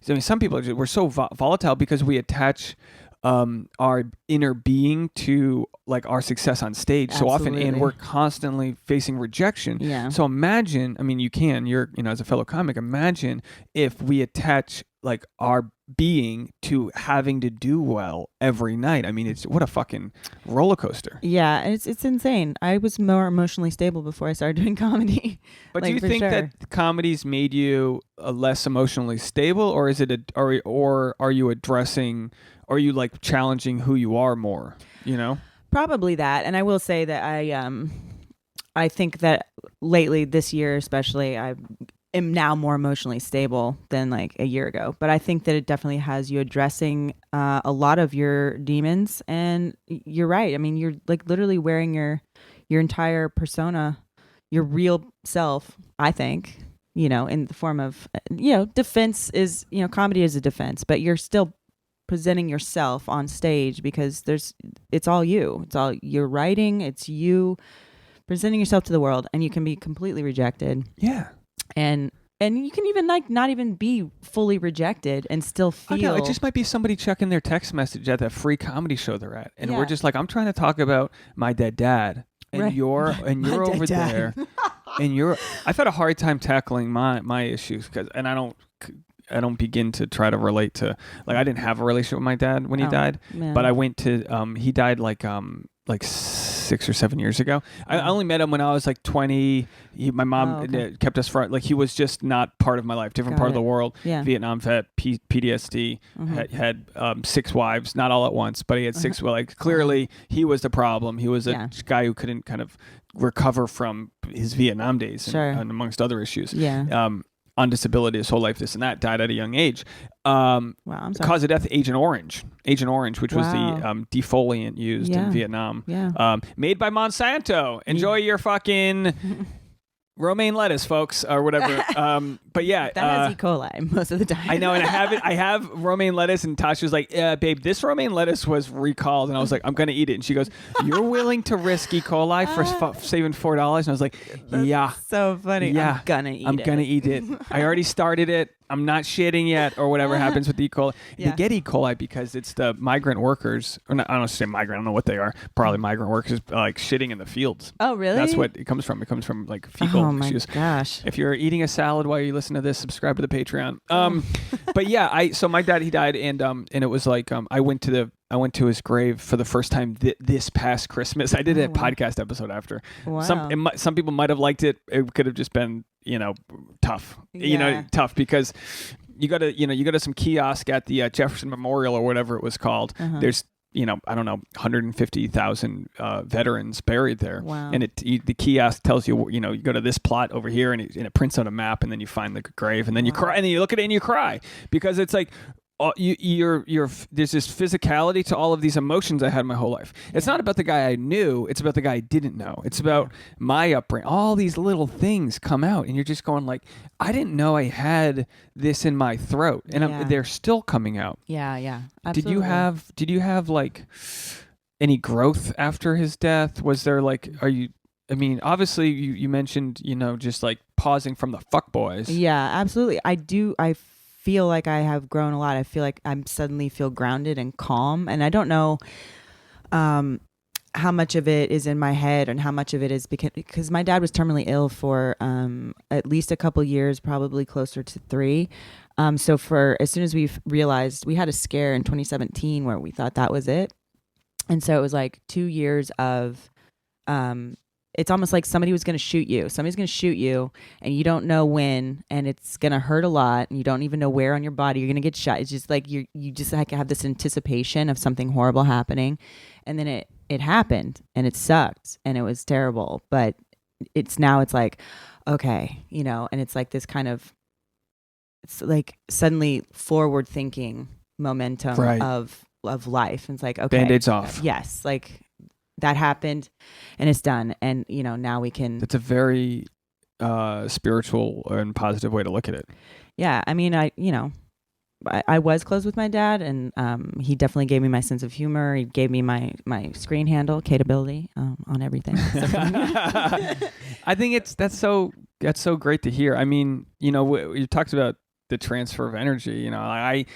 some people we're so volatile because we attach our inner being to like our success on stage. Absolutely. So often, and we're constantly facing rejection. Yeah. So imagine, you're as a fellow comic, imagine if we attach like our being to having to do well every night. It's what a fucking roller coaster. Yeah, it's insane. I was more emotionally stable before I started doing comedy. But do you think that comedy's made you less emotionally stable, or is it or are you addressing? Are you like challenging who you are more? Probably that. And I will say that I think that lately, this year especially, I am now more emotionally stable than like a year ago. But I think that it definitely has you addressing a lot of your demons. And you're right. You're like literally wearing your entire persona, your real self, I think, in the form of, defense is, comedy is a defense, but you're still presenting yourself on stage because it's all you. It's all your writing. It's you presenting yourself to the world, and you can be completely rejected. Yeah. And you can even like not even be fully rejected and still feel. It just might be somebody checking their text message at that free comedy show they're at, and we're just like, I'm trying to talk about my dead dad, and you're over there, and I've had a hard time tackling my issues and I don't begin to try to relate to, like, I didn't have a relationship with my dad when he died, but I went to, he died like 6 or 7 years ago. I only met him when I was like 20. My mom kept us for, like, he was just not part of my life, different part of the world. Yeah. Vietnam vet, PTSD, had 6 wives, not all at once, but he had 6. Well, like, clearly he was the problem. He was a guy who couldn't kind of recover from his Vietnam days and amongst other issues. Yeah. On disability his whole life, this and that, died at a young age. I'm sorry. Cause of death, Agent Orange, which was the defoliant used in Vietnam. Yeah. Made by Monsanto. Enjoy your fucking romaine lettuce, folks, or whatever. But yeah, that has E. coli most of the time. I know, and I have romaine lettuce, and Tasha's like, babe, this romaine lettuce was recalled, and I was like, I'm gonna eat it, and she goes, you're willing to risk E. coli for saving $4? And I was like, yeah, so funny. Yeah, I'm gonna eat it. I already started it. I'm not shitting yet, or whatever happens with E. coli. Yeah. They get E. coli because it's the migrant workers, or not, I don't say migrant, I don't know what they are. Probably migrant workers like shitting in the fields. Oh, really? That's what it comes from. It comes from like fecal issues. Oh my gosh! If you're eating a salad while you listen to this, subscribe to the Patreon. But yeah, so my dad, he died, and it was like I went to his grave for the first time this past Christmas. I did a podcast episode after. Wow. Some people might have liked it. It could have just been, tough. Tough because you go to some kiosk at the Jefferson Memorial or whatever it was called. There's I don't know, 150,000 veterans buried there. Wow. And the kiosk tells you, you go to this plot over here, and it prints out a map, and then you find the grave, and then you cry, and then you look at it and you cry because it's like, there's this physicality to all of these emotions I had my whole life. It's not about the guy I knew. It's about the guy I didn't know. It's about my upbringing. All these little things come out, and you're just going like, I didn't know I had this in my throat, and they're still coming out. Yeah. Absolutely. Did you have like any growth after his death? Was there like, I mean, obviously you mentioned, just like pausing from the fuck boys. Yeah, absolutely. I feel like I have grown a lot. I feel like I'm suddenly feel grounded and calm. And I don't know how much of it is in my head and how much of it is because my dad was terminally ill for at least a couple years, probably closer to 3. So as soon as we realized, we had a scare in 2017 where we thought that was it. And so it was like 2 years of it's almost like somebody was going to shoot you. Somebody's going to shoot you and you don't know when, and it's going to hurt a lot, and you don't even know where on your body you're going to get shot. It's just like you just like have this anticipation of something horrible happening. And then it happened, and it sucked, and it was terrible. But it's like, okay, and it's like this kind of, it's like suddenly forward thinking momentum of life. And it's like, okay. Band-Aids off. Yes. Like, that happened and it's done. And, now we can. That's a very spiritual and positive way to look at it. Yeah. I mean, I was close with my dad, and he definitely gave me my sense of humor. He gave me my screen handle, Kateability, on everything. I think that's so great to hear. I mean, you talked about the transfer of energy. I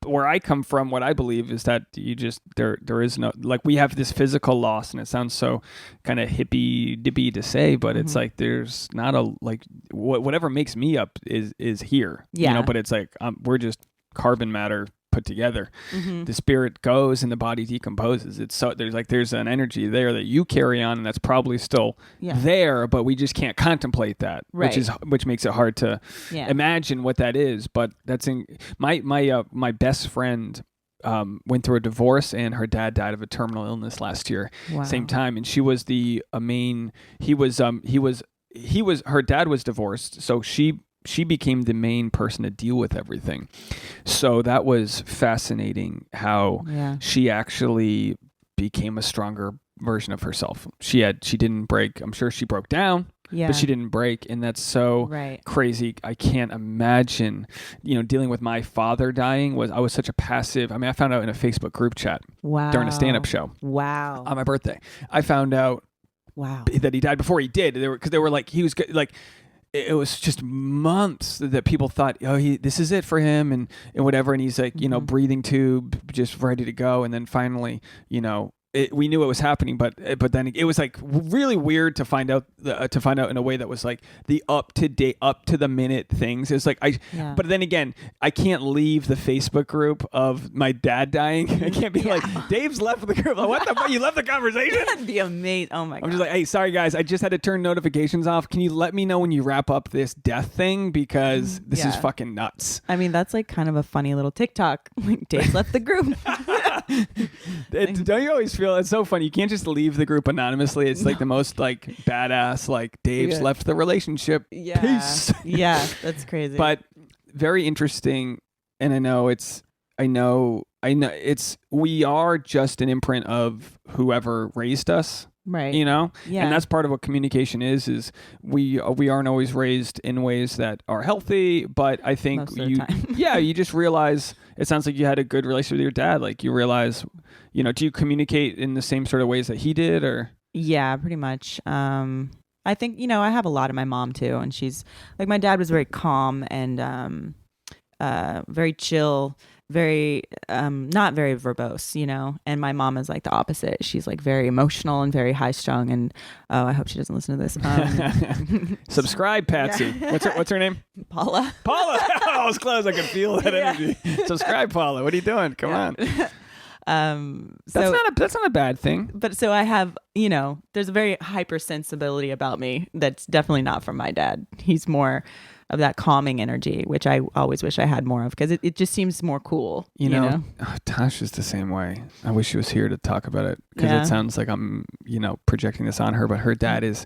where I come from, what I believe is that you just there is no, like, we have this physical loss, and it sounds so kind of hippie dippy to say, but it's like there's not a, like, whatever makes me up is here. But it's like we're just carbon matter put together. The spirit goes and the body decomposes. It's so there's an energy there that you carry on, and that's probably still there, but we just can't contemplate that, which makes it hard to imagine what that is. But that's my best friend went through a divorce, and her dad died of a terminal illness last year. Same time, and she was her dad was divorced, so she became the main person to deal with everything. So that was fascinating how she actually became a stronger version of herself. She didn't break. I'm sure she broke down, but she didn't break. And that's so crazy. I can't imagine, dealing with my father dying. I was such a passive. I mean, I found out in a Facebook group chat during a stand-up show. Wow. On my birthday. I found out that he died before he did. Because they were like, he was like, it was just months that people thought, this is it for him and whatever. And he's like, breathing tube, just ready to go. And then finally, we knew it was happening, but then it was like really weird to find out in a way that was like the up to the minute things. It's like but then again, I can't leave the Facebook group of my dad dying. I can't be like, Dave's left the group. Like, what the fuck? You left the conversation? That'd be amazing. Oh my God. I'm just like, hey, sorry guys, I just had to turn notifications off. Can you let me know when you wrap up this death thing, because this is fucking nuts. I mean, that's like kind of a funny little TikTok. Like, Dave left the group. Don't you always feel it's so funny? You can't just leave the group anonymously. It's like the most like badass, like, Dave's left the relationship. Peace. Yeah, that's crazy. But very interesting. And I know we are just an imprint of whoever raised us. Right. And that's part of what communication is we aren't always raised in ways that are healthy, but I think you just realize, it sounds like you had a good relationship with your dad. Like, you realize, do you communicate in the same sort of ways that he did, or? Yeah, pretty much. I think, I have a lot of my mom too, and she's like, my dad was very calm and very chill, very not very verbose, and my mom is like the opposite. She's like very emotional and very high strung, and I hope she doesn't listen to this. Subscribe, Patsy. What's her name? Paula. I was close. I could feel that energy. Subscribe, Paula. What are you doing? Come on. That's not a bad thing. But so I have, there's a very hypersensibility about me that's definitely not from my dad. He's more of that calming energy, which I always wish I had more of, because it just seems more cool. Tash is the same way. I wish she was here to talk about it, because it sounds like I'm, projecting this on her, but her dad is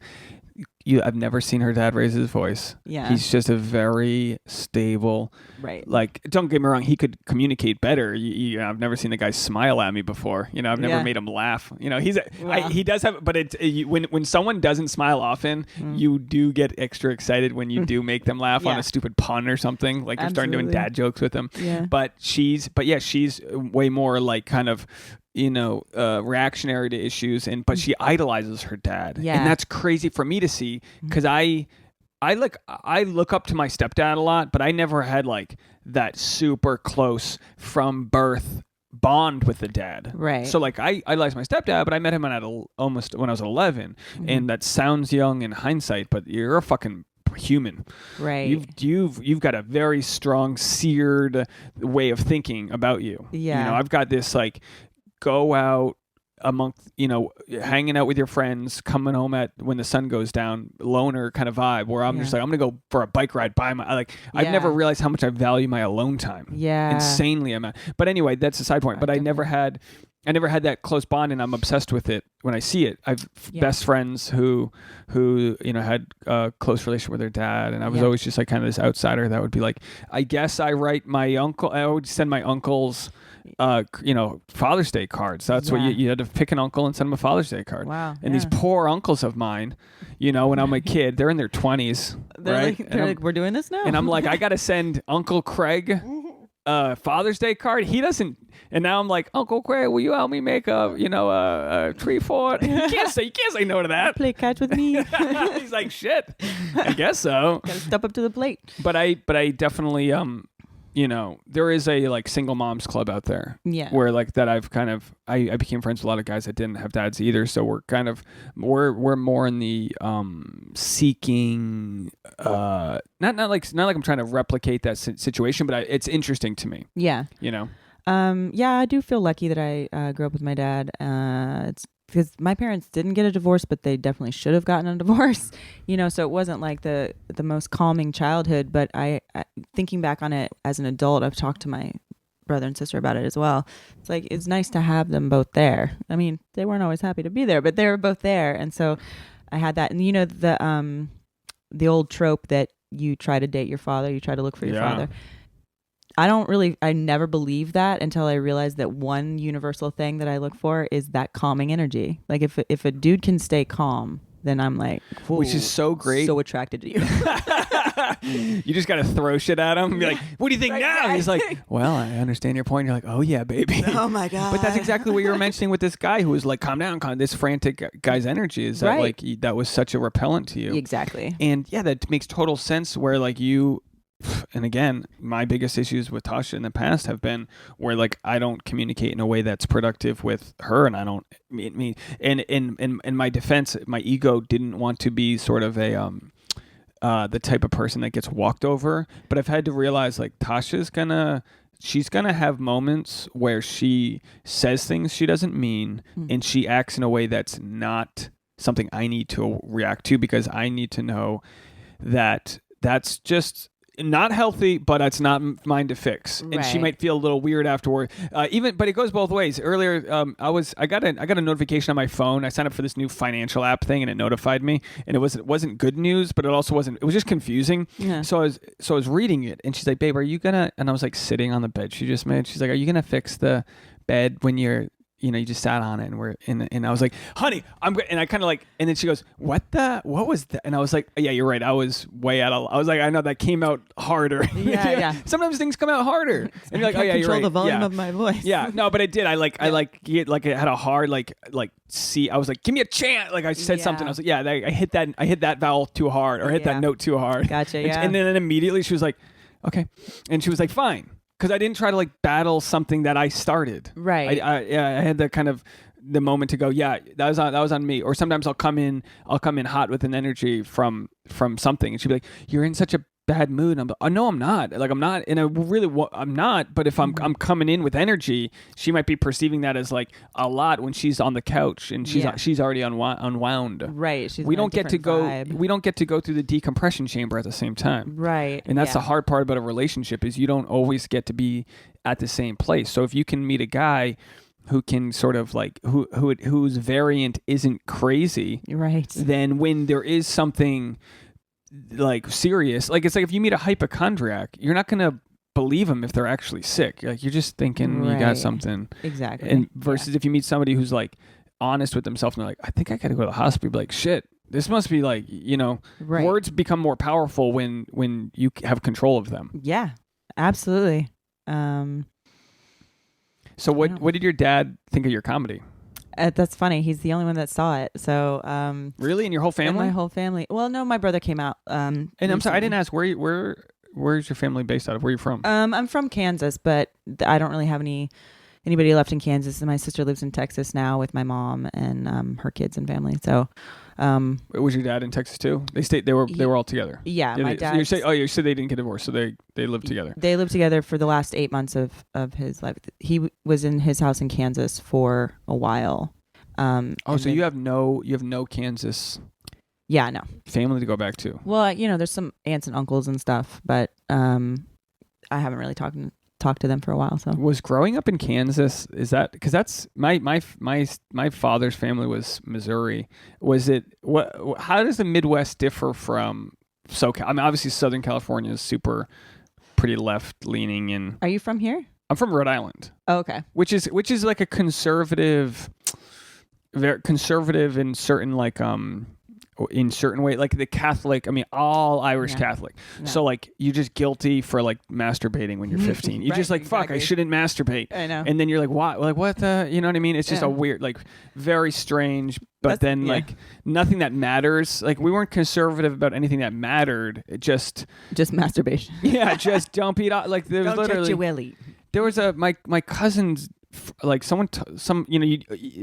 I've never seen her dad raise his voice. Yeah. He's just a very stable. Right. Like, don't get me wrong, he could communicate better. I've never seen the guy smile at me before. I've never made him laugh. He does have, but when someone doesn't smile often, you do get extra excited when you do make them laugh on a stupid pun or something. Like you're starting doing dad jokes with them. Yeah. But she's way more like kind of, reactionary to issues, but she idolizes her dad. Yeah. And that's crazy for me to see, because I look up to my stepdad a lot, but I never had like that super close from birth bond with the dad. Right. So like I idolized my stepdad, but I met him almost when I was 11, and that sounds young in hindsight, but you're a fucking human. Right. You've got a very strong, seared way of thinking about you. Yeah. I've got this like go out amongst, hanging out with your friends, coming home when the sun goes down, loner kind of vibe, where I'm just like, I'm gonna go for a bike ride by I've never realized how much I value my alone time. Yeah. Insanely amount. But anyway, that's a side point. But I never had that close bond, and I'm obsessed with it when I see it. I've best friends who had a close relationship with their dad, and I was always just like kind of this outsider that would be like, I guess I would send my uncles Father's Day cards. That's what you had to pick an uncle and send them a Father's Day card. Wow. And these poor uncles of mine, when I'm a kid, they're in their 20s. They're right? like, we're doing this now. And I'm like, I got to send Uncle Craig Father's Day card. He doesn't. And now I'm like, Uncle Craig, will you help me make a tree fort? You can't say no to that. Play catch with me. He's like, shit. I guess so. Gotta step up to the plate. But I definitely there is a like single moms club out there. Yeah. Where like that I've kind of I became friends with a lot of guys that didn't have dads either. So we're kind of we're more in the seeking not like I'm trying to replicate that situation, but it's interesting to me. Yeah. I do feel lucky that I grew up with my dad. It's because my parents didn't get a divorce, but they definitely should have gotten a divorce, so it wasn't like the most calming childhood. But I thinking back on it as an adult, I've talked to my brother and sister about it as well. It's like, it's nice to have them both there. I mean, they weren't always happy to be there, but they were both there. And so I had that. And the old trope that you try to date your father, you try to look for your father. I never believed that until I realized that one universal thing that I look for is that calming energy. Like if a dude can stay calm, then I'm like, which is so great. So attracted to you. You just got to throw shit at him and be like, what do you think now? And he's like, well, I understand your point. You're like, oh yeah, baby. Oh my God. But that's exactly what you were mentioning with this guy who was like, calm down, this frantic guy's energy is that like, that was such a repellent to you. Exactly. And yeah, that makes total sense where like and again, my biggest issues with Tasha in the past have been where like I don't communicate in a way that's productive with her, and I don't and in my defense, my ego didn't want to be sort of a the type of person that gets walked over, but I've had to realize like she's gonna have moments where she says things she doesn't mean, and she acts in a way that's not something I need to react to, because I need to know that that's just not healthy, but it's not mine to fix. And she might feel a little weird afterward. But it goes both ways. Earlier, I got a notification on my phone. I signed up for this new financial app thing, and it notified me. And it wasn't good news, but it also wasn't. It was just confusing. Yeah. So I was reading it, and she's like, "Babe, are you gonna?" And I was like sitting on the bed she just made. She's like, "Are you gonna fix the bed when you're?" You just sat on it, and we're in, and I was like, honey, and I kind of like, and then she goes, what was that? And I was like, yeah, you're right. I was way out of, I was like, I know that came out harder. Yeah. Sometimes things come out harder. And you're like, oh yeah, you're right. Control the volume of my voice. Yeah, no, but it did. I had a hard, see, I was like, give me a chance. Like I said something. I was like, yeah, I hit that vowel too hard, or hit that note too hard. Gotcha, And then immediately she was like, okay. And she was like, fine. Because I didn't try to battle something that I started. Right. I had the kind of the moment to go, yeah, that was on me. Or sometimes I'll come in hot with an energy from something, and she'd be like, you're in such a bad mood. And I'm like, oh, no, I'm not. Like I'm not, and I'm not. But if I'm coming in with energy, she might be perceiving that as like a lot when she's on the couch and she's already unwound. Right. We don't get to go through the decompression chamber at the same time. Right. And that's the hard part about a relationship is you don't always get to be at the same place. So if you can meet a guy who can sort of like whose variant isn't crazy, Right. then when there is something like serious, like it's like if you meet a hypochondriac, you're not gonna believe them if they're actually sick. Like you're just thinking you got Right. something. Exactly. And versus if you meet somebody who's like honest with themselves and they're like, I think I gotta go to the hospital, be like, shit, this must be like, Right. words become more powerful when you have control of them. Yeah, absolutely. So I don't- what did your dad think of your comedy? That's funny. He's the only one that saw it. So, Really, in your whole and family? my whole family. Well, no, my brother came out. And I'm sorry, I didn't recently. ask where's your family based out of? Where are you from? I'm from Kansas, but I don't really have anybody left in Kansas. And my sister lives in Texas now with my mom and her kids and family. So, Was your dad in Texas too? They were all together. yeah, Yeah, my so dad. you said they didn't get divorced, so they lived together. They lived together for the last 8 months of his life. He was in his house in Kansas for a while. Oh, and so then- you have no Kansas Yeah, no. family to go back to. Well, there's some aunts and uncles and stuff, but I haven't really talked to them for a while. So Was growing up in Kansas, is that because that's my father's family was Missouri. Was it how does the Midwest differ from SoCal? I mean, obviously Southern California is pretty left leaning, and are you from here? I'm from Rhode Island, Oh, okay. which is like a conservative, very conservative in certain in certain way, like the Catholic. I mean, all Irish Yeah. Catholic. Yeah. So like you're just guilty for like masturbating when you're 15. You're Right, just like, fuck, I exactly. shouldn't masturbate. I know. And then you're like, why? Like, what the? You know what I mean? It's just Yeah. a weird, like, very strange. But That's- then, yeah. like, nothing that matters. Like, we weren't conservative about anything that mattered. It just, Just masturbation. yeah, just don't eat. Like, there was Don't touch literally your willy. there was my cousin's. Like someone,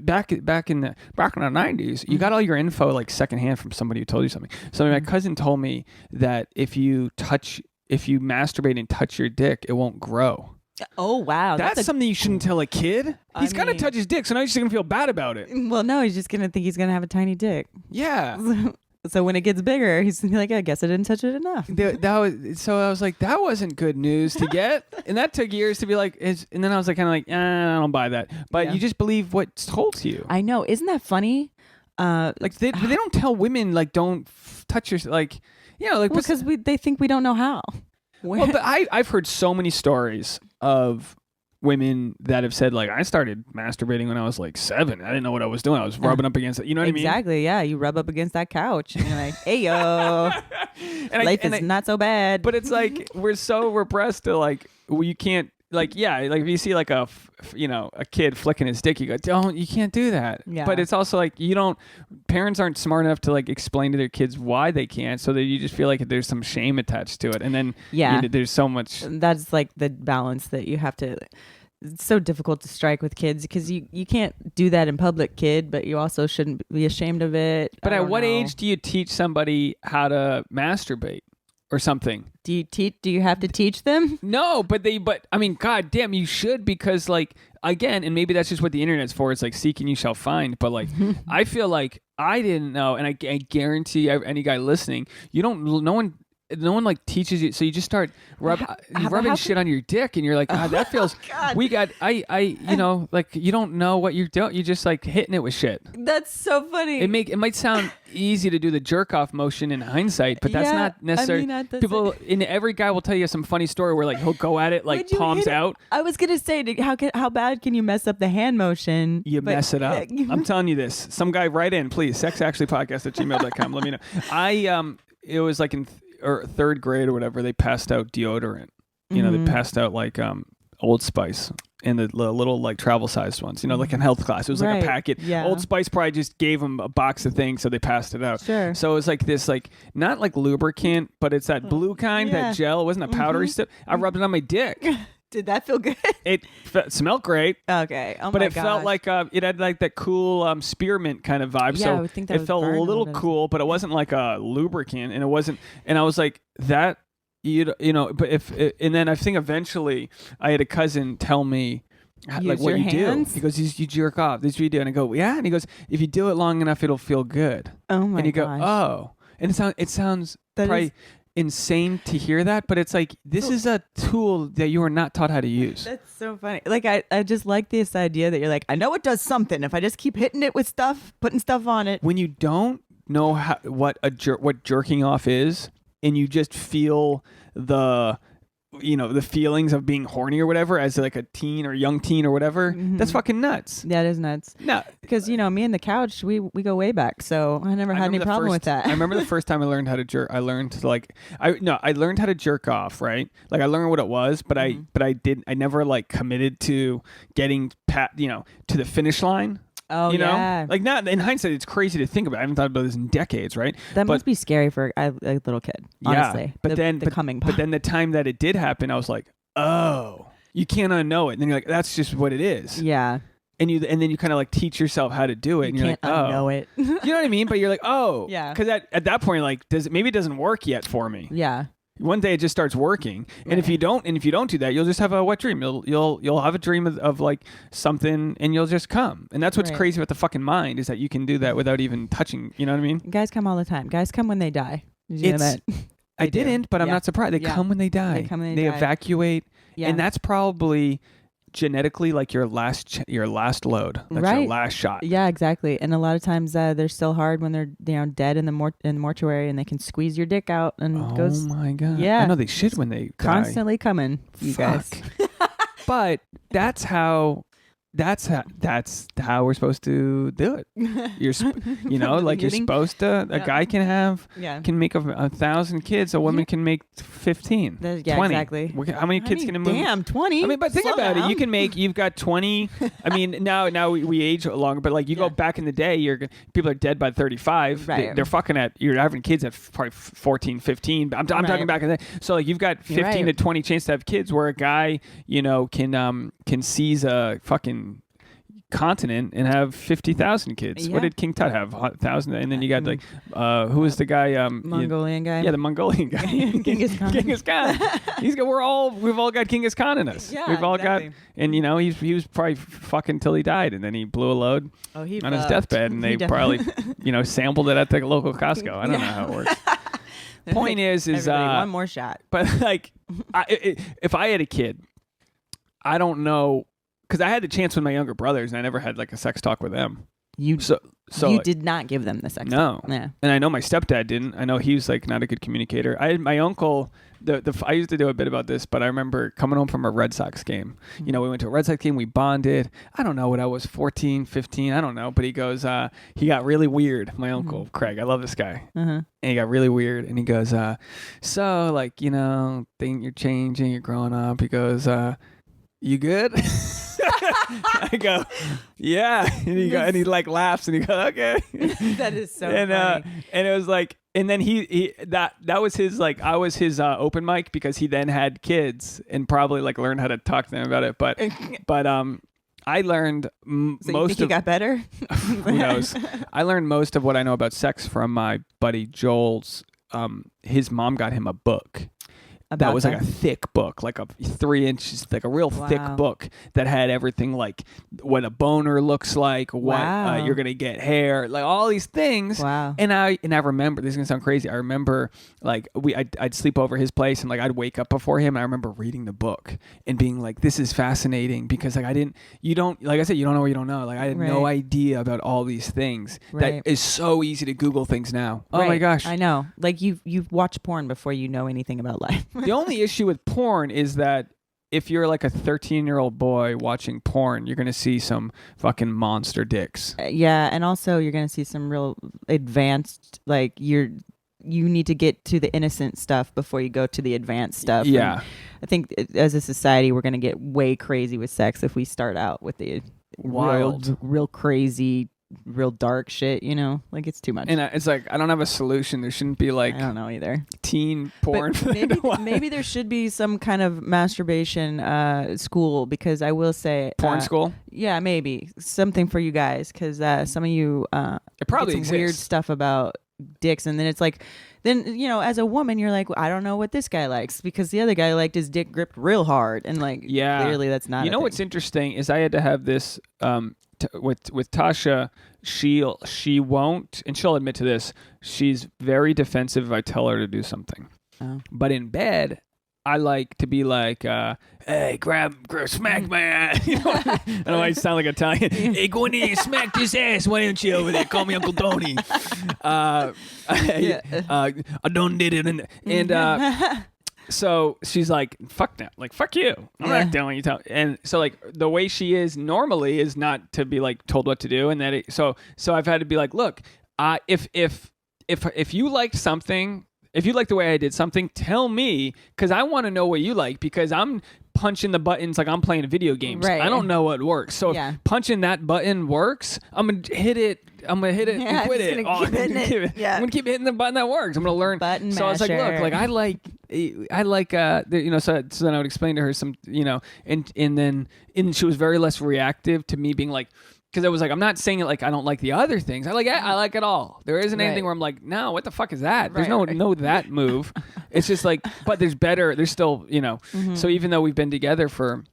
back in the 90s, you got all your info like secondhand from somebody who told you something. So my cousin told me that if you masturbate and touch your dick, it won't grow. Oh wow, That's something you shouldn't tell a kid. I He's gonna mean- touch his dick, so now he's just gonna feel bad about it. Well, no, he's just gonna think he's gonna have a tiny dick. Yeah. So when it gets bigger, he's gonna be like, I guess I didn't touch it enough. So I was like, that wasn't good news to get, and that took years to be like. And then I was like, kind of like, I don't buy that. But Yeah. you just believe what's told to you. I know, isn't that funny? Like they don't tell women like don't touch your like, like because they think we don't know how. well, but I've heard so many stories of women that have said like I started masturbating when I was like 7. I didn't know what I was doing. I was rubbing up against it. You know what I mean? Exactly. Yeah, you rub up against that couch, and you're like, "Hey yo, life is not so bad." But it's like we're so repressed to like you can't like like if you see like a kid flicking his dick, you go you can't do that. Yeah. But it's also like parents aren't smart enough to like explain to their kids why they can't, so that you just feel like there's some shame attached to it, and then Yeah. there's so much. That's like the balance that you have to. It's so difficult to strike with kids because you can't do that in public, kid, but you also shouldn't be ashamed of it. But I at don't what know. age do you teach somebody how to masturbate or something? do you teach? Do you have to teach them? No, but I mean, god damn, you should, because like again, and maybe that's just what the internet's for. It's like seek and you shall find. But like, I feel like I didn't know, and I guarantee any guy listening, no one like teaches you, so you just start rubbing shit on your dick, and you're like, God, that feels. God. We got like you don't know what you're doing. You just like hitting it with shit. That's so funny. It might sound easy to do the jerk off motion in hindsight, but that's Yeah, not necessary. I mean, that People every guy will tell you some funny story where like he'll go at it like Would you palms hit it? out. I was gonna say, how bad can you mess up the hand motion? You But- mess it up. I'm telling you this. Some guy write in, please. sexactuallypodcast@gmail.com. Let me know. It was like in third grade or whatever. They passed out deodorant. They passed out like Old Spice and the little like travel sized ones. Like in health class. It was like Right, a packet. yeah. Old Spice probably just gave them a box of things, so they passed it out. Sure. So it was like this, like not like lubricant, but it's that blue kind, Yeah. that gel. It wasn't a powdery stuff. I rubbed it on my dick. Did that feel good? It smelled great. Okay. Oh But my it felt gosh. like it had like that cool spearmint kind of vibe. Yeah, so I would think that it would felt burn a a little little. cool, but it wasn't like a lubricant, and it wasn't. And I was like that, But and then I think eventually I had a cousin tell me like Use what your you hands? do. He goes, you jerk off. This is what you do, and I go, yeah. And he goes, if you do it long enough, it'll feel good. Oh my And you go, gosh. oh. And it sounds That probably. is- insane to hear that, but it's like this is a tool that you are not taught how to use. That's so funny. Like I just like this idea that you're like, I know it does something if I just keep hitting it with stuff, putting stuff on it. When you don't know what jerking off is, and you just feel the feelings of being horny or whatever as like a teen or young teen or whatever, that's fucking nuts. That is nuts. No, because me and the couch, we go way back, so I never had any problem with that. I remember the first time I learned how to jerk. I learned to I learned how to jerk off. Right, like I learned what it was, but I never like committed to getting to the finish line. Oh, yeah. Like now in hindsight, it's crazy to think about. I haven't thought about this in decades, right? That must be scary for a little kid, honestly. Yeah, but then the time that it did happen, I was like, oh, you can't unknow it. And then you're like, that's just what it is. Yeah. And then you kind of like teach yourself how to do it. And you're can't like, oh, unknow it. you know what I mean? But you're like, oh, yeah. Because at that point, like, maybe it doesn't work yet for me. Yeah. One day it just starts working, and if you don't do that, you'll just have a wet dream. You'll have a dream of like something, and you'll just come. And that's what's crazy about the fucking mind, is that you can do that without even touching. You know what I mean? Guys come all the time. Guys come when they die. Did you know that? I didn't, but I'm not surprised. They come when they die. They evacuate, and that's probably genetically like your last load. That's your last shot. Yeah, exactly. And a lot of times they're still hard when they're dead in the mortuary, and they can squeeze your dick out and goes. Oh my god! Yeah, I know they shit when they constantly coming. You guys. But that's how we're supposed to do it. You're you're supposed to. A guy can make 1,000 kids. A woman can make 15, 20. Exactly. How many kids can a woman? Damn, 20. I mean, but think about it. You've got 20. I mean, now we age longer, but like you go back in the day, people are dead by 35. Right. They're fucking you're having kids at probably 14, 15. I'm talking back in the day. So like you've got 15 to 20 chance to have kids, where a guy can seize a fucking continent and have 50,000 kids. Yeah. What did King Tut have? 1,000. And then you got like who was the guy? Mongolian guy. Yeah, the Mongolian guy. Genghis Khan. Genghis Khan. We've all got Genghis Khan in us. Yeah, we've all exactly. got, and he was probably fucking till he died, and then he blew a load on his deathbed, and they probably sampled it at the local Costco. I don't know how it works. Point is one more shot. But like, if I had a kid, I don't know. Because I had the chance with my younger brothers, and I never had like a sex talk with them. You did not give them the sex talk? No. Yeah. And I know my stepdad didn't. I know he was like not a good communicator. I had my uncle. I used to do a bit about this, but I remember coming home from a Red Sox game. Mm-hmm. We went to a Red Sox game. We bonded. I don't know what I was, 14, 15. I don't know. But he goes, he got really weird. My uncle, Craig. I love this guy. And he got really weird. And he goes, so like, think you're changing, you're growing up. He goes, you good? I go, yeah. And he like laughs, and he goes, okay. That is so funny. And it was like, and then that was his, like, I was his open mic, because he then had kids and probably like learned how to talk to them about it. But I learned you got better? Who knows? I learned most of what I know about sex from my buddy Joel's. His mom got him a book. That was like a thick book, like a 3 inches, like a real thick book that had everything, like what a boner looks like, what you're gonna get hair, like all these things. Wow. And I remember, this is gonna sound crazy. I remember like I'd sleep over his place, and like I'd wake up before him, and I remember reading the book and being like, this is fascinating, because like you don't know what you don't know. Like I had no idea about all these things. That is so easy to Google things now. Oh my gosh. I know. Like you've watched porn before you know anything about life. The only issue with porn is that if you're like a 13-year-old boy watching porn, you're going to see some fucking monster dicks. Yeah, and also you're going to see some real advanced, like you need to get to the innocent stuff before you go to the advanced stuff. Yeah. And I think as a society, we're going to get way crazy with sex if we start out with the wild, real crazy, real dark shit, like it's too much. And it's like, I don't have a solution. There shouldn't be like, I don't know either, teen porn. Maybe there should be some kind of masturbation school, because I will say porn school. Yeah, maybe something for you guys, because some of you it probably get some weird stuff about dicks, and then it's like, then as a woman you're like, well, I don't know what this guy likes, because the other guy liked his dick gripped real hard, and like clearly that's not. What's interesting is I had to have this with Tasha. She won't, and she'll admit to this, she's very defensive if I tell her to do something. Oh. But in bed, I like to be like, hey, grab, smack my ass. You know, I don't know why I sound like Italian. Hey, go in there and smack this ass. Why don't you over there? Call me Uncle Tony. I done did it. And so she's like, fuck that. Like, fuck you. I'm not telling you. And so like the way she is normally is not to be like told what to do. And that so I've had to be like, look, if you liked something, if you like the way I did something, tell me, because I want to know what you like, because I'm punching the buttons like I'm playing video games. Right. I don't know what works. So if punching that button works, I'm going to hit it and quit it. I'm going to keep hitting the button that works. I'm going to learn. Button so I was like, look, like I like, you know, so then I would explain to her some, you know, and then she was very less reactive to me being like, because I was like, I'm not saying it like I don't like the other things. I like it all. There isn't anything where I'm like, no, what the fuck is that? There's no that move. It's just like, but there's still, you know. So even though we've been together for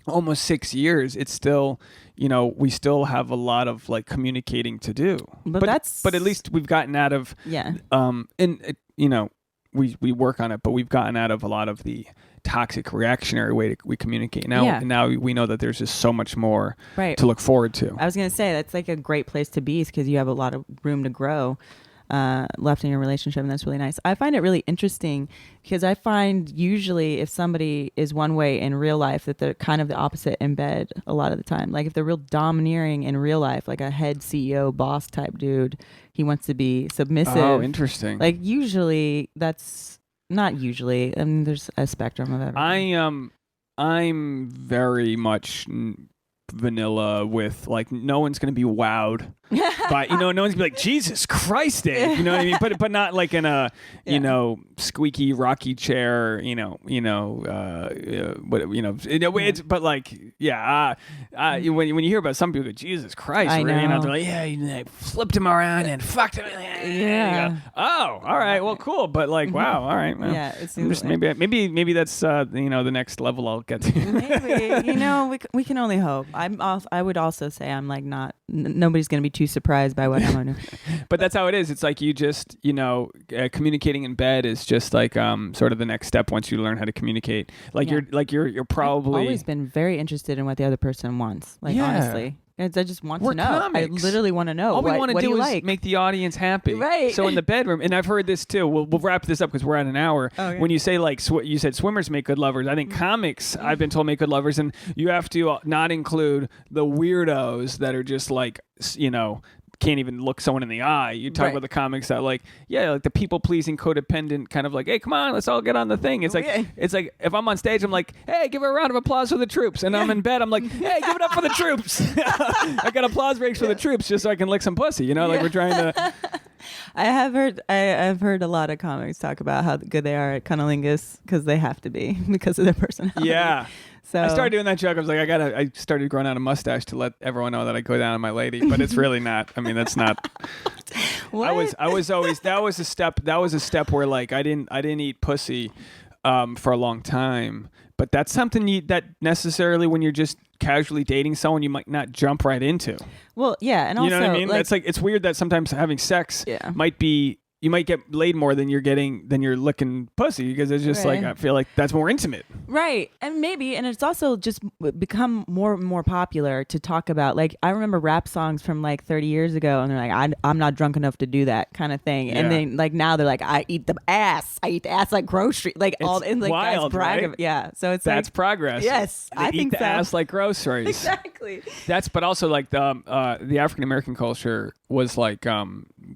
almost 6 years, it's still, you know, we still have a lot of like communicating to do. But at least we've gotten out of, and you know, we work on it, but we've gotten out of a lot of the toxic reactionary way we communicate now. And now we know that there's just so much more to look forward to. I was going to say that's like a great place to be, because you have a lot of room to grow left in your relationship, and that's really nice. I find it really interesting because I find usually if somebody is one way in real life, that they're kind of the opposite in bed a lot of the time. Like if they're real domineering in real life, like a head CEO boss type dude, he wants to be submissive. Oh, interesting. Like usually that's not usually. I mean, there's a spectrum of everything. I'm very much vanilla with like no one's gonna be wowed by, you know, no one's gonna be like, Jesus Christ, Dave, you know what I mean? But not like in a you know, squeaky rocky chair, it's, but like when you hear about some people go, Jesus Christ, I know. You know, they're like, I flipped him around and fucked him. Yeah. Oh, all right, well, cool, but like, wow, all right, well, it's maybe that's you know, the next level I'll get to. Maybe, you know, we can only hope. I would also say I'm like nobody's gonna be too surprised by what I'm gonna do. But that's how it is. It's like you just, you know, communicating in bed is just like sort of the next step once you learn how to communicate. Like you're probably I've always been very interested in what the other person wants. Like honestly. I just want to know. Comics. I literally want to know. All we want to do is like? make the audience happy. Right. So in the bedroom, and I've heard this too. We'll wrap this up because we're at an hour. Okay. When you say like you said swimmers make good lovers, I think comics I've been told make good lovers, and you have to not include the weirdos that are just like, you know, can't even look someone in the eye. You talk about the comics that like the people pleasing codependent kind of like, hey, come on, let's all get on the thing. It's it's like if I'm on stage, I'm like, hey, give a round of applause for the troops, and I'm in bed, I'm like, hey, give it up for the troops. I got applause breaks for the troops just so I can lick some pussy. You know, like we're trying to. I've heard a lot of comics talk about how good they are at cunnilingus because they have to be because of their personality. Yeah. So I started doing that joke. I was like, I started growing out a mustache to let everyone know that I go down on my lady, but it's really not. I mean, that's not. What? I was always, that was a step where like I didn't eat pussy for a long time, but that's something that necessarily when you're just casually dating someone, you might not jump right into. Well, yeah, and also, you know what I mean? That's like, it's weird that sometimes having sex might be. You might get laid more than you're licking pussy, because it's just like, I feel like that's more intimate. Right. And it's also just become more and more popular to talk about. Like, I remember rap songs from like 30 years ago, and they're like, I'm not drunk enough to do that kind of thing. And then like now they're like, I eat the ass like grocery, like it's all in like wild, guys brag right? Yeah. So it's that's like progress. Yes. I think eat the ass like groceries. Exactly. But also like the African American culture was like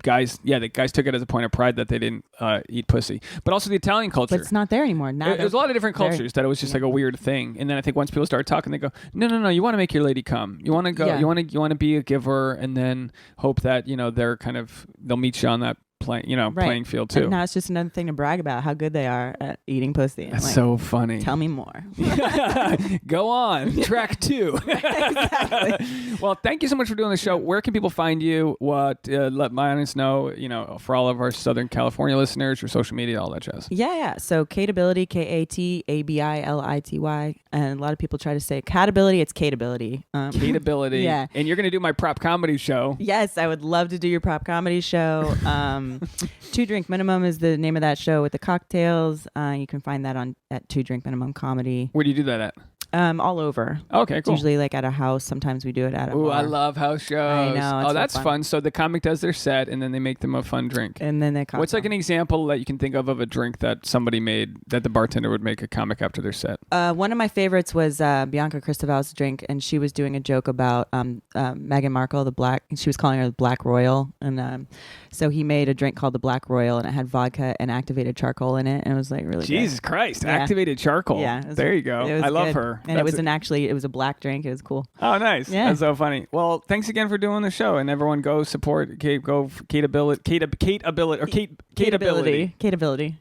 guys took it as a point of pride that they didn't eat pussy, but also the Italian culture. But it's not there anymore. Now there's a lot of different cultures that it was just like a weird thing, and then I think once people start talking, they go, no, you want to make your lady come. You want to go. You want to be a giver, and then hope that they'll meet you on that playing field too. And now it's just another thing to brag about how good they are at eating pussy. That's so funny. Tell me more. Go on. Track 2. Exactly. Well, thank you so much for doing the show. Where can people find you? Let my audience know, for all of our Southern California listeners, your social media, all that jazz. Yeah. So Kateability, Katability. And a lot of people try to say Catability. It's Kateability. Kateability. Yeah. And you're going to do my prop comedy show. Yes, I would love to do your prop comedy show. Two Drink Minimum is the name of that show with the cocktails. You can find that at Two Drink Minimum Comedy. Where do you do that at? All over. Okay, It's cool. usually like at a house. Sometimes we do it at a Ooh, bar. I love house shows. I know, it's Oh, so that's fun. fun. So the comic does their set, and then they make them a fun drink. And then they What's like an example that you can think of a drink that somebody made that the bartender would make a comic after their set? One of my favorites was Bianca Cristoval's drink, and she was doing a joke about Meghan Markle, the black. She was calling her the Black Royal, and so he made a drink called the Black Royal, and it had vodka and activated charcoal in it, and it was like really Jesus Christ, Yeah. activated charcoal. Yeah, it was- There you go. it was I love good. her. And it was it was a black drink. It was cool. Oh, nice. Yeah. That's so funny. Well, thanks again for doing the show, and everyone go support Kate. Go Kate Ability. Kate Ability.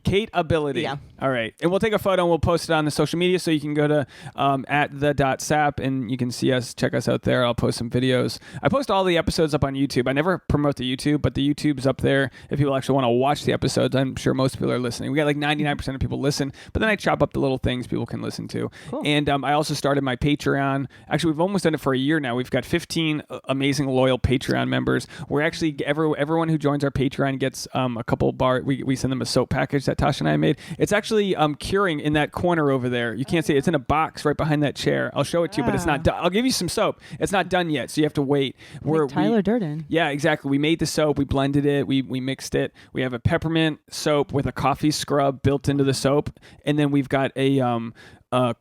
Kate Ability. Yeah. All right. And we'll take a photo and we'll post it on the social media so you can go to @the.sap and you can see us, check us out there. I'll post some videos. I post all the episodes up on YouTube. I never promote the YouTube, but the YouTube's up there if people actually want to watch the episodes. I'm sure most people are listening. We got like 99% of people listen, but then I chop up the little things people can listen to. Cool. And I also started my Patreon. Actually, we've almost done it for a year now. We've got 15 amazing, loyal Patreon members. We're actually, everyone who joins our Patreon gets a couple we send them a soap package that Tasha and I made. It's actually curing in that corner over there. You can't see it. It's in a box right behind that chair. I'll show it to you, but it's not done. I'll give you some soap. It's not done yet, so you have to wait. Like Tyler Durden. Yeah, exactly. We made the soap. We blended it. We mixed it. We have a peppermint soap with a coffee scrub built into the soap, and then we've got a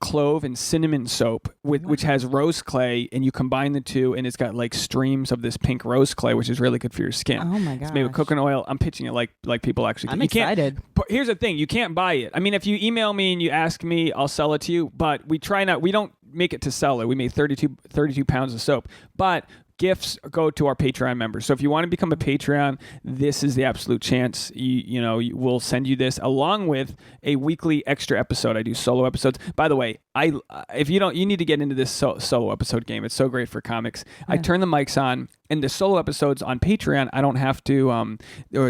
clove and cinnamon soap which has rose clay, and you combine the two, and it's got like streams of this pink rose clay, which is really good for your skin. Oh my It's made with gosh. coconut oil. I'm pitching it like people actually. I'm you can't- excited. but here's the thing: you can't buy it. I mean, if you email me and you ask me, I'll sell it to you. But we don't make it to sell it. We made 32 pounds of soap, but gifts go to our Patreon members. So if you want to become a Patreon, this is the absolute chance. We'll send you this along with a weekly extra episode. I do solo episodes. By the way, you need to get into this solo episode game. It's so great for comics. I turn the mics on, and the solo episodes on Patreon, I don't have to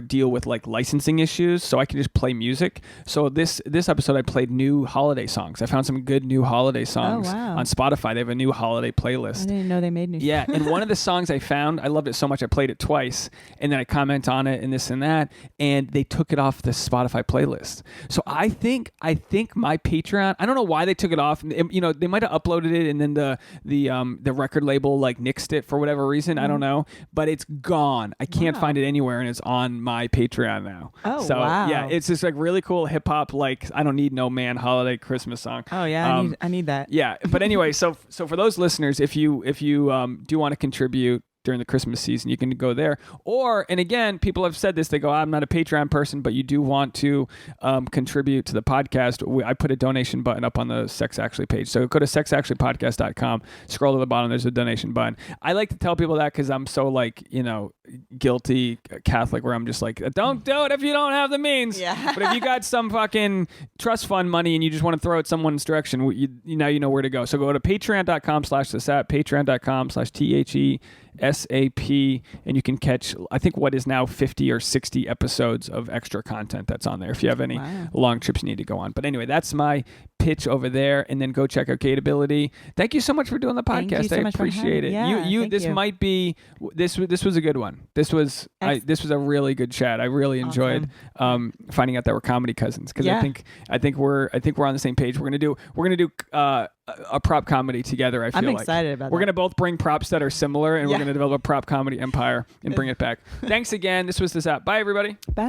deal with like licensing issues, so I can just play music. So this episode, I played new holiday songs. I found some good new holiday songs wow. on Spotify. They have a new holiday playlist. I didn't know they made new. Yeah, and one of the songs I found, I loved it so much I played it twice, and then I comment on it and this and that, and they took it off the Spotify playlist. So I think my Patreon, I don't know why they took it off. They might have uploaded it and then the record label like nixed it for whatever reason. I don't know, but it's gone. I can't find it anywhere, and it's on my Patreon now. Oh, so wow. yeah, it's just like really cool hip hop. Like I don't need no man holiday Christmas song. Oh yeah, I need that. Yeah, but anyway, so for those listeners, if you do want to contribute during the Christmas season, you can go there. And again, people have said this, they go, I'm not a Patreon person, but you do want to contribute to the podcast. I put a donation button up on the Sex Actually page. So go to sexactuallypodcast.com, scroll to the bottom, there's a donation button. I like to tell people that because I'm so guilty Catholic, where I'm just like, don't do it if you don't have the means. Yeah. But if you got some fucking trust fund money and you just want to throw it someone's direction, now you know where to go. So go to patreon.com/thesap, patreon.com/THESAP, and you can catch, I think, what is now 50 or 60 episodes of extra content that's on there if you have any long trips you need to go on. But anyway, that's my pitch over there, and then go check out Kate Ability. Thank you so much for doing the podcast. Thank you so I much for appreciate it. having me. Yeah, This thank you. might be this was a good one. This was a really good chat. I really enjoyed finding out that we're comedy cousins, because I think we're on the same page. We're gonna do a prop comedy together. I feel I'm excited about we're that. gonna both bring props that are similar, and we're gonna develop a prop comedy empire and bring it back. Thanks again. This was the SAP. Bye everybody. Bye.